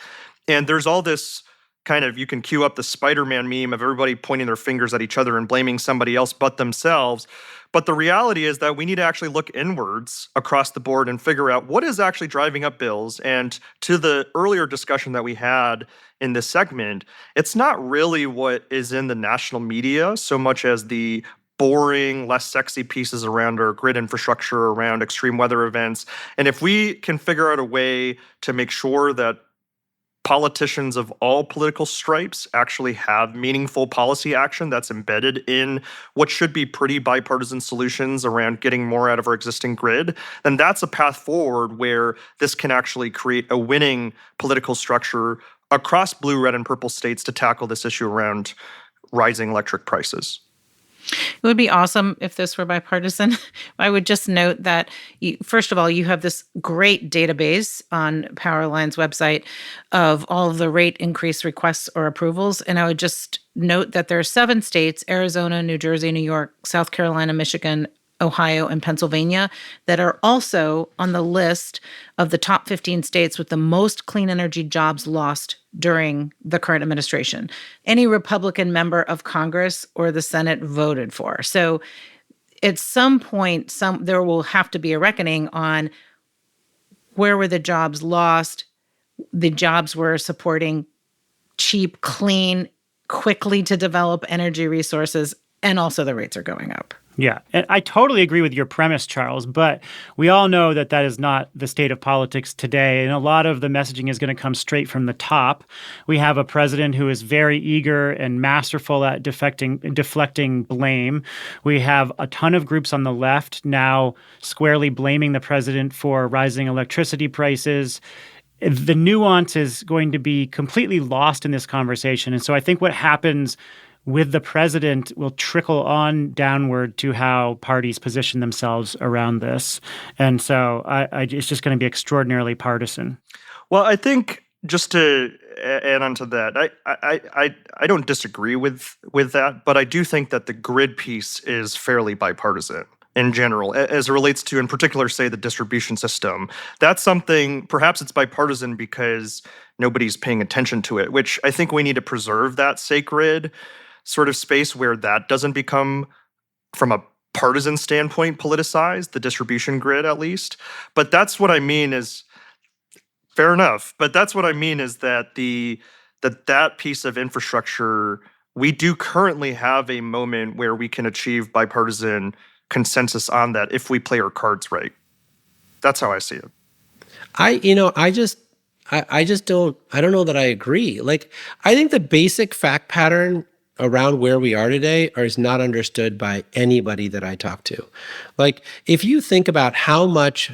And there's all this kind of, you can cue up the Spider-Man meme of everybody pointing their fingers at each other and blaming somebody else but themselves. But the reality is that we need to actually look inwards across the board and figure out what is actually driving up bills. And to the earlier discussion that we had in this segment, it's not really what is in the national media so much as the boring, less sexy pieces around our grid infrastructure, around extreme weather events. And if we can figure out a way to make sure that politicians of all political stripes actually have meaningful policy action that's embedded in what should be pretty bipartisan solutions around getting more out of our existing grid, then that's a path forward where this can actually create a winning political structure across blue, red, and purple states to tackle this issue around rising electric prices. It would be awesome if this were bipartisan. I would just note that, first of all, you have this great database on PowerLines website of all of the rate increase requests or approvals. And I would just note that there are 7 states, Arizona, New Jersey, New York, South Carolina, Michigan, Ohio, and Pennsylvania, that are also on the list of the top 15 states with the most clean energy jobs lost during the current administration. Any Republican member of Congress or the Senate voted for. So at some point, there will have to be a reckoning on where were the jobs lost. The jobs were supporting cheap, clean, quickly to develop energy resources, and also the rates are going up. Yeah, and I totally agree with your premise, Charles, but we all know that that is not the state of politics today, and a lot of the messaging is going to come straight from the top. We have a president who is very eager and masterful at deflecting blame. We have a ton of groups on the left now squarely blaming the president for rising electricity prices. The nuance is going to be completely lost in this conversation, and so I think what happens with the president will trickle on downward to how parties position themselves around this. And so it's just going to be extraordinarily partisan. Well, I think just to add on to that, I don't disagree with that, but I do think that the grid piece is fairly bipartisan in general, as it relates to, in particular, say, the distribution system. That's something, perhaps it's bipartisan because nobody's paying attention to it, which I think we need to preserve that sacred sort of space where that doesn't become, from a partisan standpoint, politicized, the distribution grid at least. But that's what I mean is, fair enough, but that's what I mean is that that piece of infrastructure, we do currently have a moment where we can achieve bipartisan consensus on that if we play our cards right. That's how I see it. I don't know that I agree. Like, I think the basic fact pattern around where we are today is not understood by anybody that I talk to. Like, if you think about how much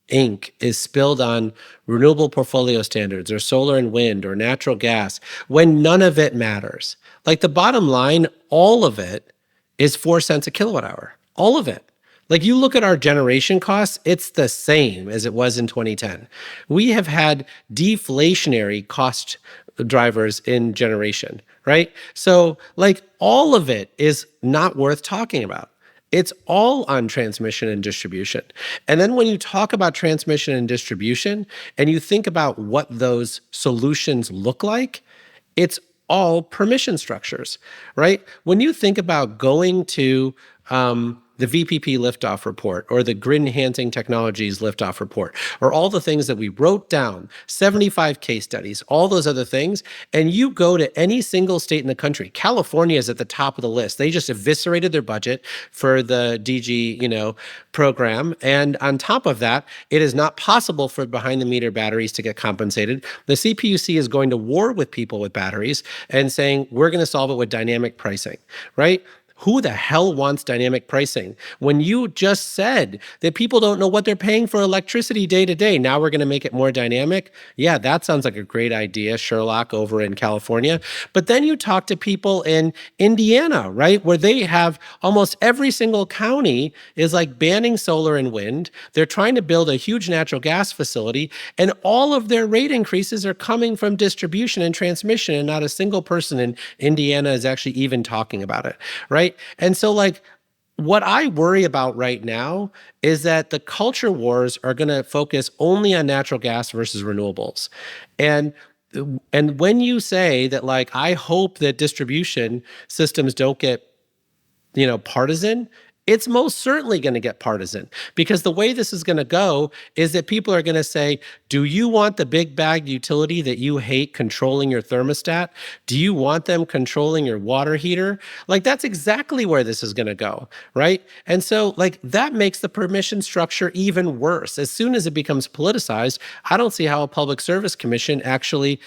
ink is spilled on renewable portfolio standards or solar and wind or natural gas, when none of it matters. Like, the bottom line, all of it is 4 cents a kilowatt hour. All of it. Like, you look at our generation costs, it's the same as it was in 2010. We have had deflationary cost drivers in generation, right? So, like, all of it is not worth talking about. It's all on transmission and distribution. And then when you talk about transmission and distribution and you think about what those solutions look like, it's all permission structures, right? When you think about going to the VPP liftoff report or the grid enhancing technologies liftoff report, or all the things that we wrote down, 75 case studies, all those other things, and you go to any single state in the country, California is at the top of the list. They just eviscerated their budget for the DG, program. And on top of that, it is not possible for behind the meter batteries to get compensated. The CPUC is going to war with people with batteries and saying, we're going to solve it with dynamic pricing, right? who the hell wants dynamic pricing? When you just said that people don't know what they're paying for electricity day to day, now we're going to make it more dynamic. Yeah, that sounds like a great idea, Sherlock, over in California. But then you talk to people in Indiana, right, where they have almost every single county is like banning solar and wind. They're trying to build a huge natural gas facility, and all of their rate increases are coming from distribution and transmission, and not a single person in Indiana is actually even talking about it, right? And so, like, what I worry about right now is that the culture wars are going to focus only on natural gas versus renewables. And when you say that, like, I hope that distribution systems don't get, partisan, it's most certainly going to get partisan, because the way this is going to go is that people are going to say, do you want the big bag utility that you hate controlling your thermostat? Do you want them controlling your water heater? Like, that's exactly where this is going to go, right? And so, like, that makes the permission structure even worse. As soon as it becomes politicized, I don't see how a public service commission actually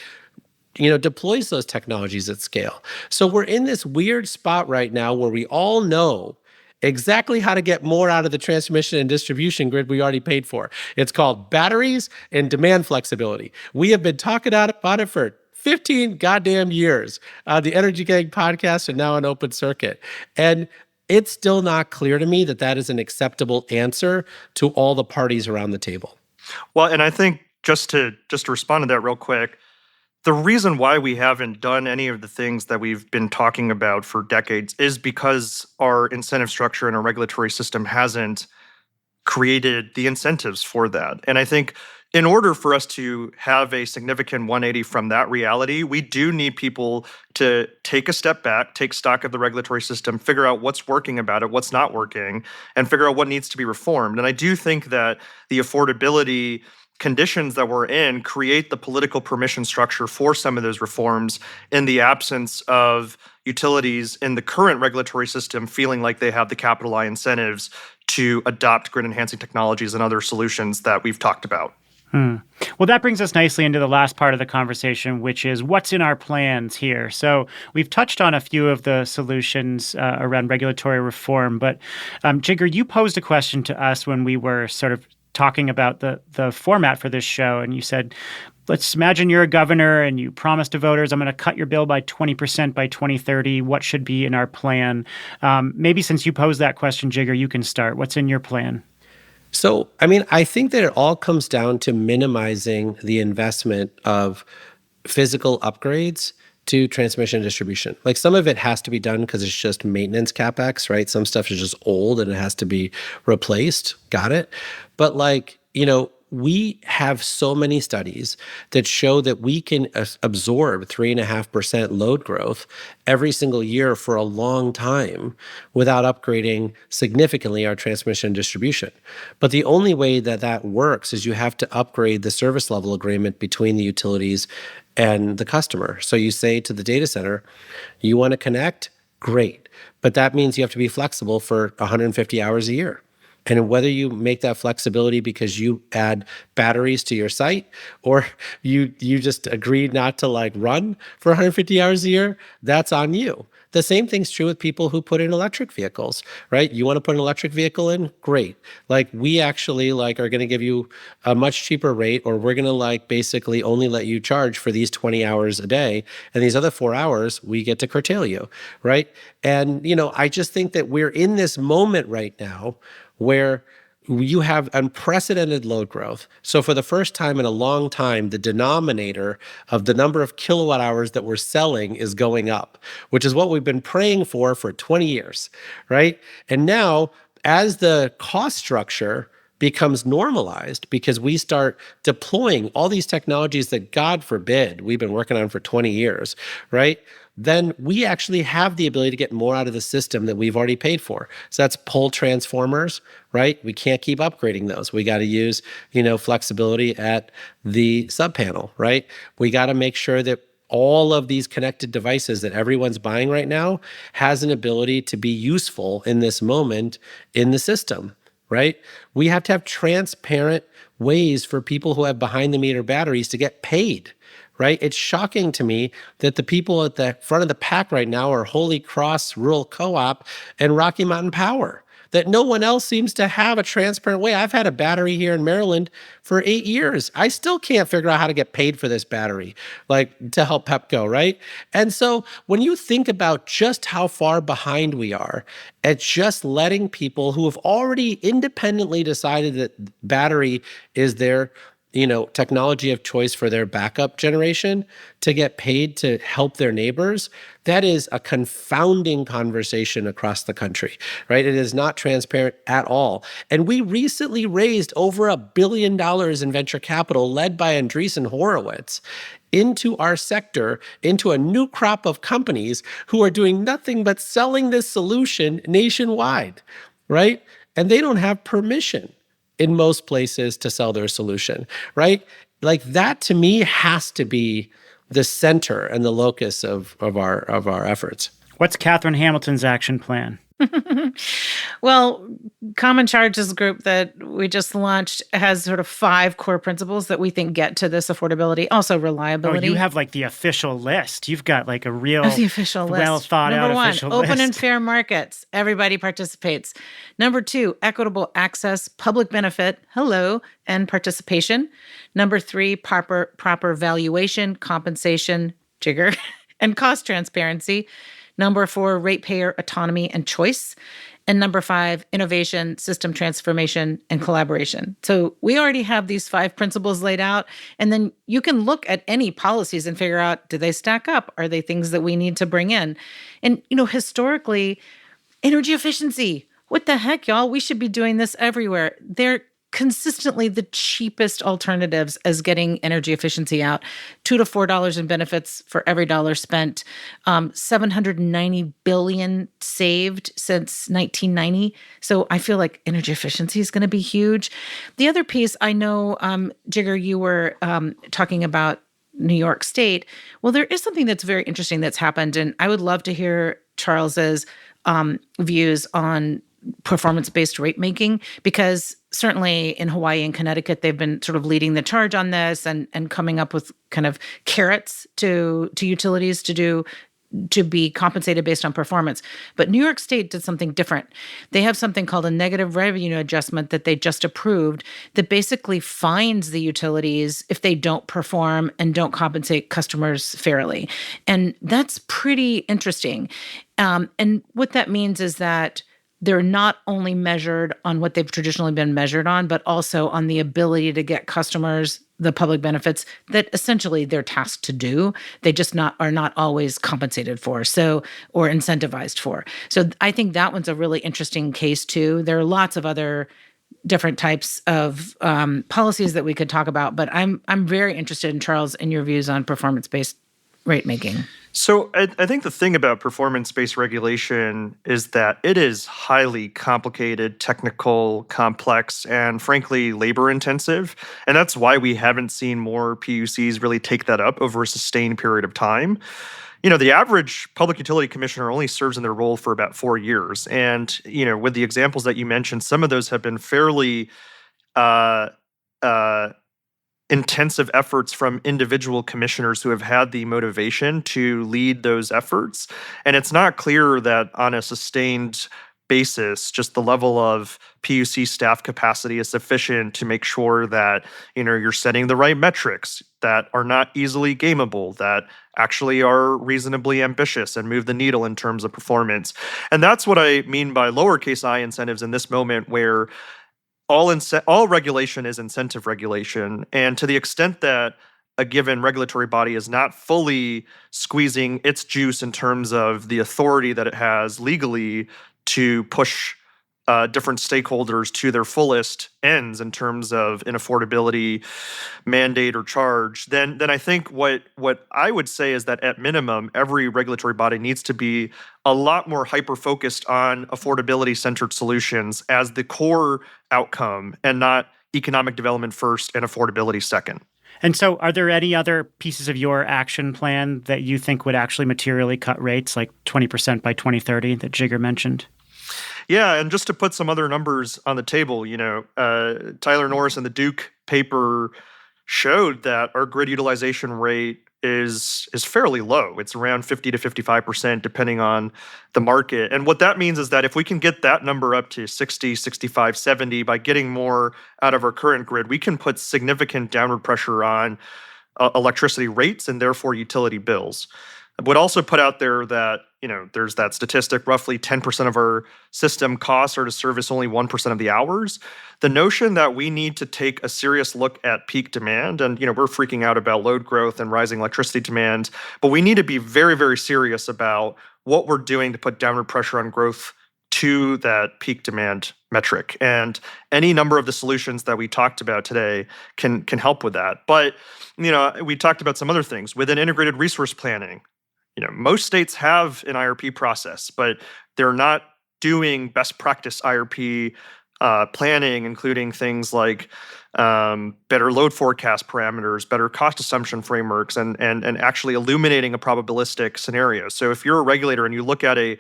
deploys those technologies at scale. So we're in this weird spot right now where we all know exactly how to get more out of the transmission and distribution grid we already paid for. It's called batteries and demand flexibility. We have been talking about it for 15 goddamn years. The Energy Gang podcast and now an open circuit. And it's still not clear to me that that is an acceptable answer to all the parties around the table. Well, and I think just to respond to that real quick, the reason why we haven't done any of the things that we've been talking about for decades is because our incentive structure and our regulatory system hasn't created the incentives for that. And I think in order for us to have a significant 180 from that reality, we do need people to take a step back, take stock of the regulatory system, figure out what's working about it, what's not working, and figure out what needs to be reformed. And I do think that the affordability conditions that we're in create the political permission structure for some of those reforms in the absence of utilities in the current regulatory system feeling like they have the capital I incentives to adopt grid enhancing technologies and other solutions that we've talked about. Well, that brings us nicely into the last part of the conversation, which is what's in our plans here. So we've touched on a few of the solutions around regulatory reform, but Jigar, you posed a question to us when we were sort of talking about the format for this show, and you said, let's imagine you're a governor and you promise to voters, I'm going to cut your bill by 20% by 2030. What should be in our plan? Maybe since you posed that question, Jigar, you can start. What's in your plan? So, I mean, I think that it all comes down to minimizing the investment of physical upgrades to transmission and distribution. Like, some of it has to be done because it's just maintenance CapEx, right? Some stuff is just old and it has to be replaced. Got it. But we have so many studies that show that we can absorb 3.5% load growth every single year for a long time without upgrading significantly our transmission and distribution. But the only way that that works is you have to upgrade the service level agreement between the utilities and the customer. So you say to the data center, you want to connect? Great. But that means you have to be flexible for 150 hours a year. And whether you make that flexibility because you add batteries to your site or you just agree not to run for 150 hours a year, that's on you. The same thing's true with people who put in electric vehicles, right? You want to put an electric vehicle in? Great. We actually are going to give you a much cheaper rate, or we're going to basically only let you charge for these 20 hours a day. And these other 4 hours, we get to curtail you, right? And, I just think that we're in this moment right now where you have unprecedented load growth. So for the first time in a long time, the denominator of the number of kilowatt hours that we're selling is going up, which is what we've been praying for 20 years, right? And now, as the cost structure becomes normalized because we start deploying all these technologies that, God forbid, we've been working on for 20 years, right? Then we actually have the ability to get more out of the system that we've already paid for. So that's pole transformers, right? We can't keep upgrading those. We got to use, flexibility at the subpanel, right? We got to make sure that all of these connected devices that everyone's buying right now has an ability to be useful in this moment in the system, right? We have to have transparent ways for people who have behind the meter batteries to get paid, right? It's shocking to me that the people at the front of the pack right now are Holy Cross Rural Co-op and Rocky Mountain Power, that no one else seems to have a transparent way. I've had a battery here in Maryland for 8 years. I still can't figure out how to get paid for this battery, like to help Pepco, right? And so when you think about just how far behind we are at just letting people who have already independently decided that battery is their technology of choice for their backup generation to get paid to help their neighbors, that is a confounding conversation across the country, right? It is not transparent at all. And we recently raised over $1 billion in venture capital led by Andreessen Horowitz into our sector, into a new crop of companies who are doing nothing but selling this solution nationwide, right? And they don't have permission in most places to sell their solution, right? Like that to me has to be the center and the locus of our efforts. What's Katherine Hamilton's action plan? Well, Common Charges group that we just launched has sort of 5 core principles that we think get to this affordability, also reliability. Oh, you have like the official list. You've got like a real the official list. Well thought out Number 1, official open list. and fair markets. Everybody participates. Number 2, equitable access, public benefit, and participation. Number 3, proper valuation, compensation, Jigar, and cost transparency. Number 4, ratepayer autonomy and choice. And number 5, innovation, system transformation, and collaboration. So we already have these 5 principles laid out. And then you can look at any policies and figure out, do they stack up? Are they things that we need to bring in? And, historically, energy efficiency. What the heck, y'all? We should be doing this everywhere. They're consistently the cheapest alternatives as getting energy efficiency out. $2 to $4 in benefits for every dollar spent. $790 billion saved since 1990. So I feel like energy efficiency is going to be huge. The other piece, I know, Jigar, you were talking about New York State. Well, there is something that's very interesting that's happened, and I would love to hear Charles's views on performance-based rate making, because certainly in Hawaii and Connecticut, they've been sort of leading the charge on this and coming up with kind of carrots to utilities to be compensated based on performance. But New York State did something different. They have something called a negative revenue adjustment that they just approved that basically fines the utilities if they don't perform and don't compensate customers fairly. And that's pretty interesting. And what that means is that they're not only measured on what they've traditionally been measured on, but also on the ability to get customers the public benefits that essentially they're tasked to do. They just are not always compensated for, or incentivized for. So I think that one's a really interesting case too. There are lots of other different types of policies that we could talk about, but I'm very interested in, Charles, in your views on performance-based rate making. So I think the thing about performance-based regulation is that it is highly complicated, technical, complex, and frankly, labor-intensive. And that's why we haven't seen more PUCs really take that up over a sustained period of time. The average public utility commissioner only serves in their role for about 4 years. And, with the examples that you mentioned, some of those have been fairly intensive efforts from individual commissioners who have had the motivation to lead those efforts. And it's not clear that on a sustained basis, just the level of PUC staff capacity is sufficient to make sure that, you're setting the right metrics that are not easily gameable, that actually are reasonably ambitious and move the needle in terms of performance. And that's what I mean by lowercase I incentives in this moment, where all regulation is incentive regulation. And to the extent that a given regulatory body is not fully squeezing its juice in terms of the authority that it has legally to push different stakeholders to their fullest ends in terms of an affordability mandate or charge, then I think what I would say is that at minimum, every regulatory body needs to be a lot more hyper-focused on affordability-centered solutions as the core outcome and not economic development first and affordability second. And so are there any other pieces of your action plan that you think would actually materially cut rates, like 20% by 2030 that Jigar mentioned? Yeah, and just to put some other numbers on the table, Tyler Norris and the Duke paper showed that our grid utilization rate is fairly low. It's around 50 to 55% depending on the market. And what that means is that if we can get that number up to 60, 65, 70 by getting more out of our current grid, we can put significant downward pressure on electricity rates and therefore utility bills. I would also put out there that, there's that statistic, roughly 10% of our system costs are to service only 1% of the hours. The notion that we need to take a serious look at peak demand, and, we're freaking out about load growth and rising electricity demand, but we need to be very, very serious about what we're doing to put downward pressure on growth to that peak demand metric. And any number of the solutions that we talked about today can help with that. But, we talked about some other things within integrated resource planning. Most states have an IRP process, but they're not doing best practice IRP planning, including things like better load forecast parameters, better cost assumption frameworks, and actually illuminating a probabilistic scenario. So if you're a regulator and you look at a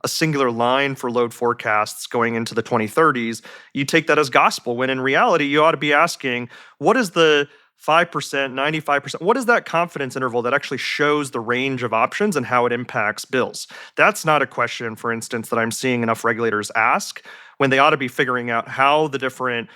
singular line for load forecasts going into the 2030s, you take that as gospel, when in reality, you ought to be asking, what is the 5%, 95%, what is that confidence interval that actually shows the range of options and how it impacts bills? That's not a question, for instance, that I'm seeing enough regulators ask, when they ought to be figuring out how the different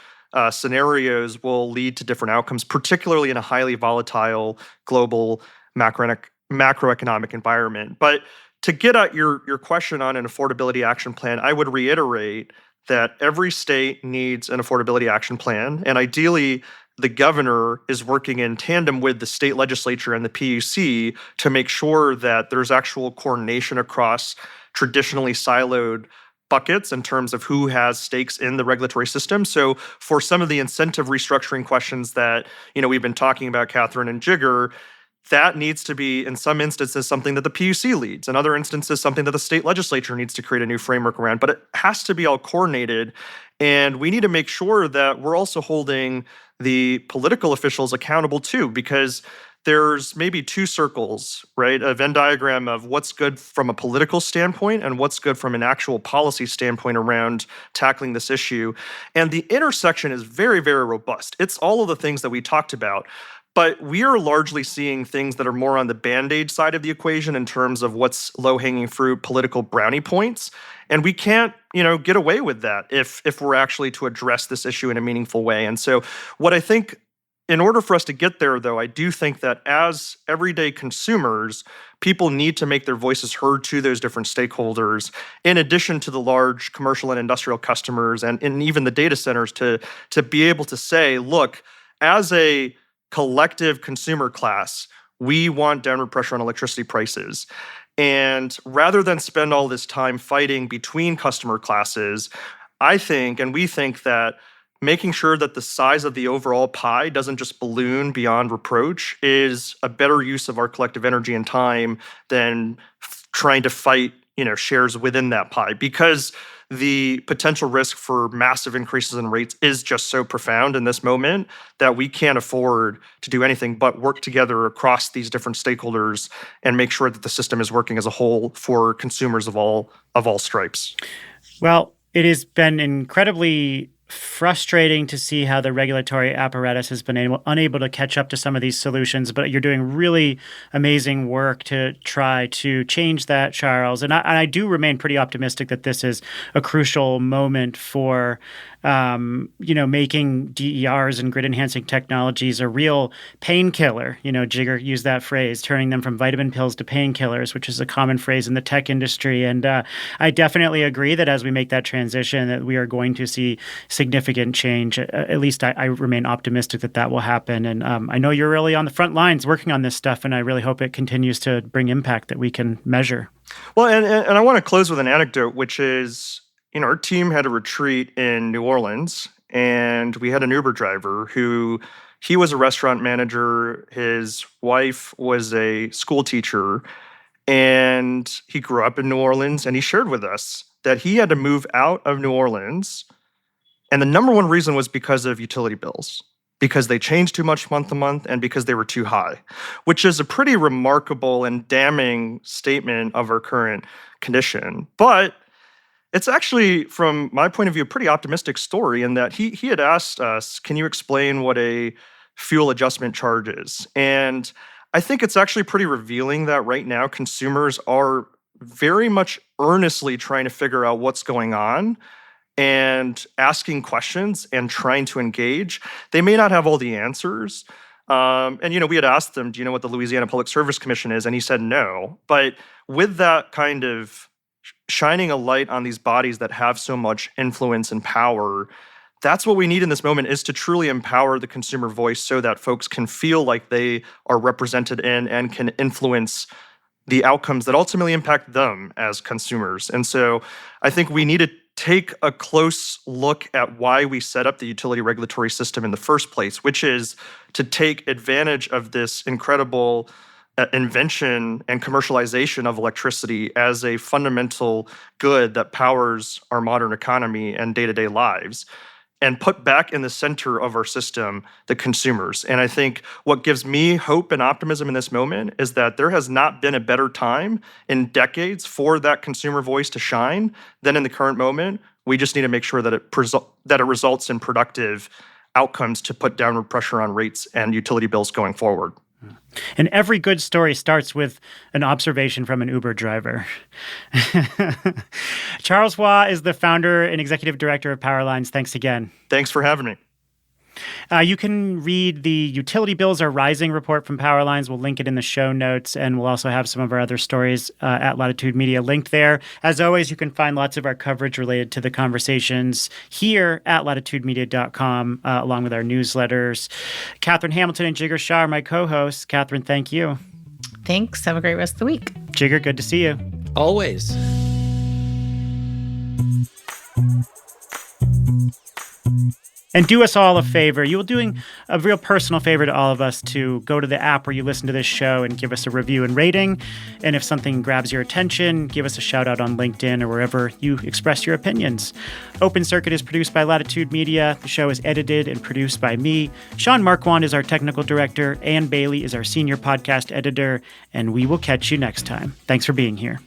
scenarios will lead to different outcomes, particularly in a highly volatile global macroeconomic environment. But to get at your question on an affordability action plan, I would reiterate that every state needs an affordability action plan, and ideally, the governor is working in tandem with the state legislature and the PUC to make sure that there's actual coordination across traditionally siloed buckets in terms of who has stakes in the regulatory system. So for some of the incentive restructuring questions that we've been talking about, Katherine and Jigar, that needs to be, in some instances, something that the PUC leads. In other instances, something that the state legislature needs to create a new framework around. But it has to be all coordinated. And we need to make sure that we're also holding the political officials accountable too, because there's maybe two circles, right? A Venn diagram of what's good from a political standpoint and what's good from an actual policy standpoint around tackling this issue. And the intersection is very, very robust. It's all of the things that we talked about. But we are largely seeing things that are more on the Band-Aid side of the equation in terms of what's low-hanging fruit, political brownie points. And we can't, get away with that if we're actually to address this issue in a meaningful way. And so what I think, in order for us to get there, though, I do think that as everyday consumers, people need to make their voices heard to those different stakeholders, in addition to the large commercial and industrial customers and even the data centers, to be able to say, look, as a collective consumer class, we want downward pressure on electricity prices. And rather than spend all this time fighting between customer classes, I think, and we think, that making sure that the size of the overall pie doesn't just balloon beyond reproach is a better use of our collective energy and time than trying to fight, shares within that pie, because the potential risk for massive increases in rates is just so profound in this moment that we can't afford to do anything but work together across these different stakeholders and make sure that the system is working as a whole for consumers of all stripes. Well, it has been incredibly frustrating to see how the regulatory apparatus has been unable to catch up to some of these solutions, but you're doing really amazing work to try to change that, Charles. And I do remain pretty optimistic that this is a crucial moment for making DERs and grid enhancing technologies a real painkiller. Jigar used that phrase, turning them from vitamin pills to painkillers, which is a common phrase in the tech industry. And I definitely agree that as we make that transition, that we are going to see significant change. At least I remain optimistic that will happen. And I know you're really on the front lines working on this stuff, and I really hope it continues to bring impact that we can measure. Well, and I want to close with an anecdote, which is, our team had a retreat in New Orleans, and we had an Uber driver he was a restaurant manager. His wife was a school teacher, and he grew up in New Orleans, and he shared with us that he had to move out of New Orleans. And the number one reason was because of utility bills, because they changed too much month to month and because they were too high, which is a pretty remarkable and damning statement of our current condition. But it's actually, from my point of view, a pretty optimistic story in that he had asked us, can you explain what a fuel adjustment charges. And I think it's actually pretty revealing that right now consumers are very much earnestly trying to figure out what's going on and asking questions and trying to engage. They may not have all the answers. And we had asked them, do you know what the Louisiana Public Service Commission is? And he said no. But with that kind of shining a light on these bodies that have so much influence and power, that's what we need in this moment, is to truly empower the consumer voice so that folks can feel like they are represented in and can influence the outcomes that ultimately impact them as consumers. And so I think we need to take a close look at why we set up the utility regulatory system in the first place, which is to take advantage of this incredible invention and commercialization of electricity as a fundamental good that powers our modern economy and day-to-day lives, and put back in the center of our system the consumers. And I think what gives me hope and optimism in this moment is that there has not been a better time in decades for that consumer voice to shine than in the current moment. We just need to make sure that it results in productive outcomes to put downward pressure on rates and utility bills going forward. And every good story starts with an observation from an Uber driver. Charles Hua is the founder and executive director of PowerLines. Thanks again. Thanks for having me. You can read the Utility Bills Are Rising report from PowerLines. We'll link it in the show notes, and we'll also have some of our other stories at Latitude Media linked there. As always, you can find lots of our coverage related to the conversations here at latitudemedia.com, along with our newsletters. Katherine Hamilton and Jigar Shah are my co-hosts. Katherine, thank you. Thanks. Have a great rest of the week. Jigar, good to see you. Always. And do us all a favor. You're doing a real personal favor to all of us to go to the app where you listen to this show and give us a review and rating. And if something grabs your attention, give us a shout out on LinkedIn or wherever you express your opinions. Open Circuit is produced by Latitude Media. The show is edited and produced by me. Sean Marquand is our technical director. Ann Bailey is our senior podcast editor. And we will catch you next time. Thanks for being here.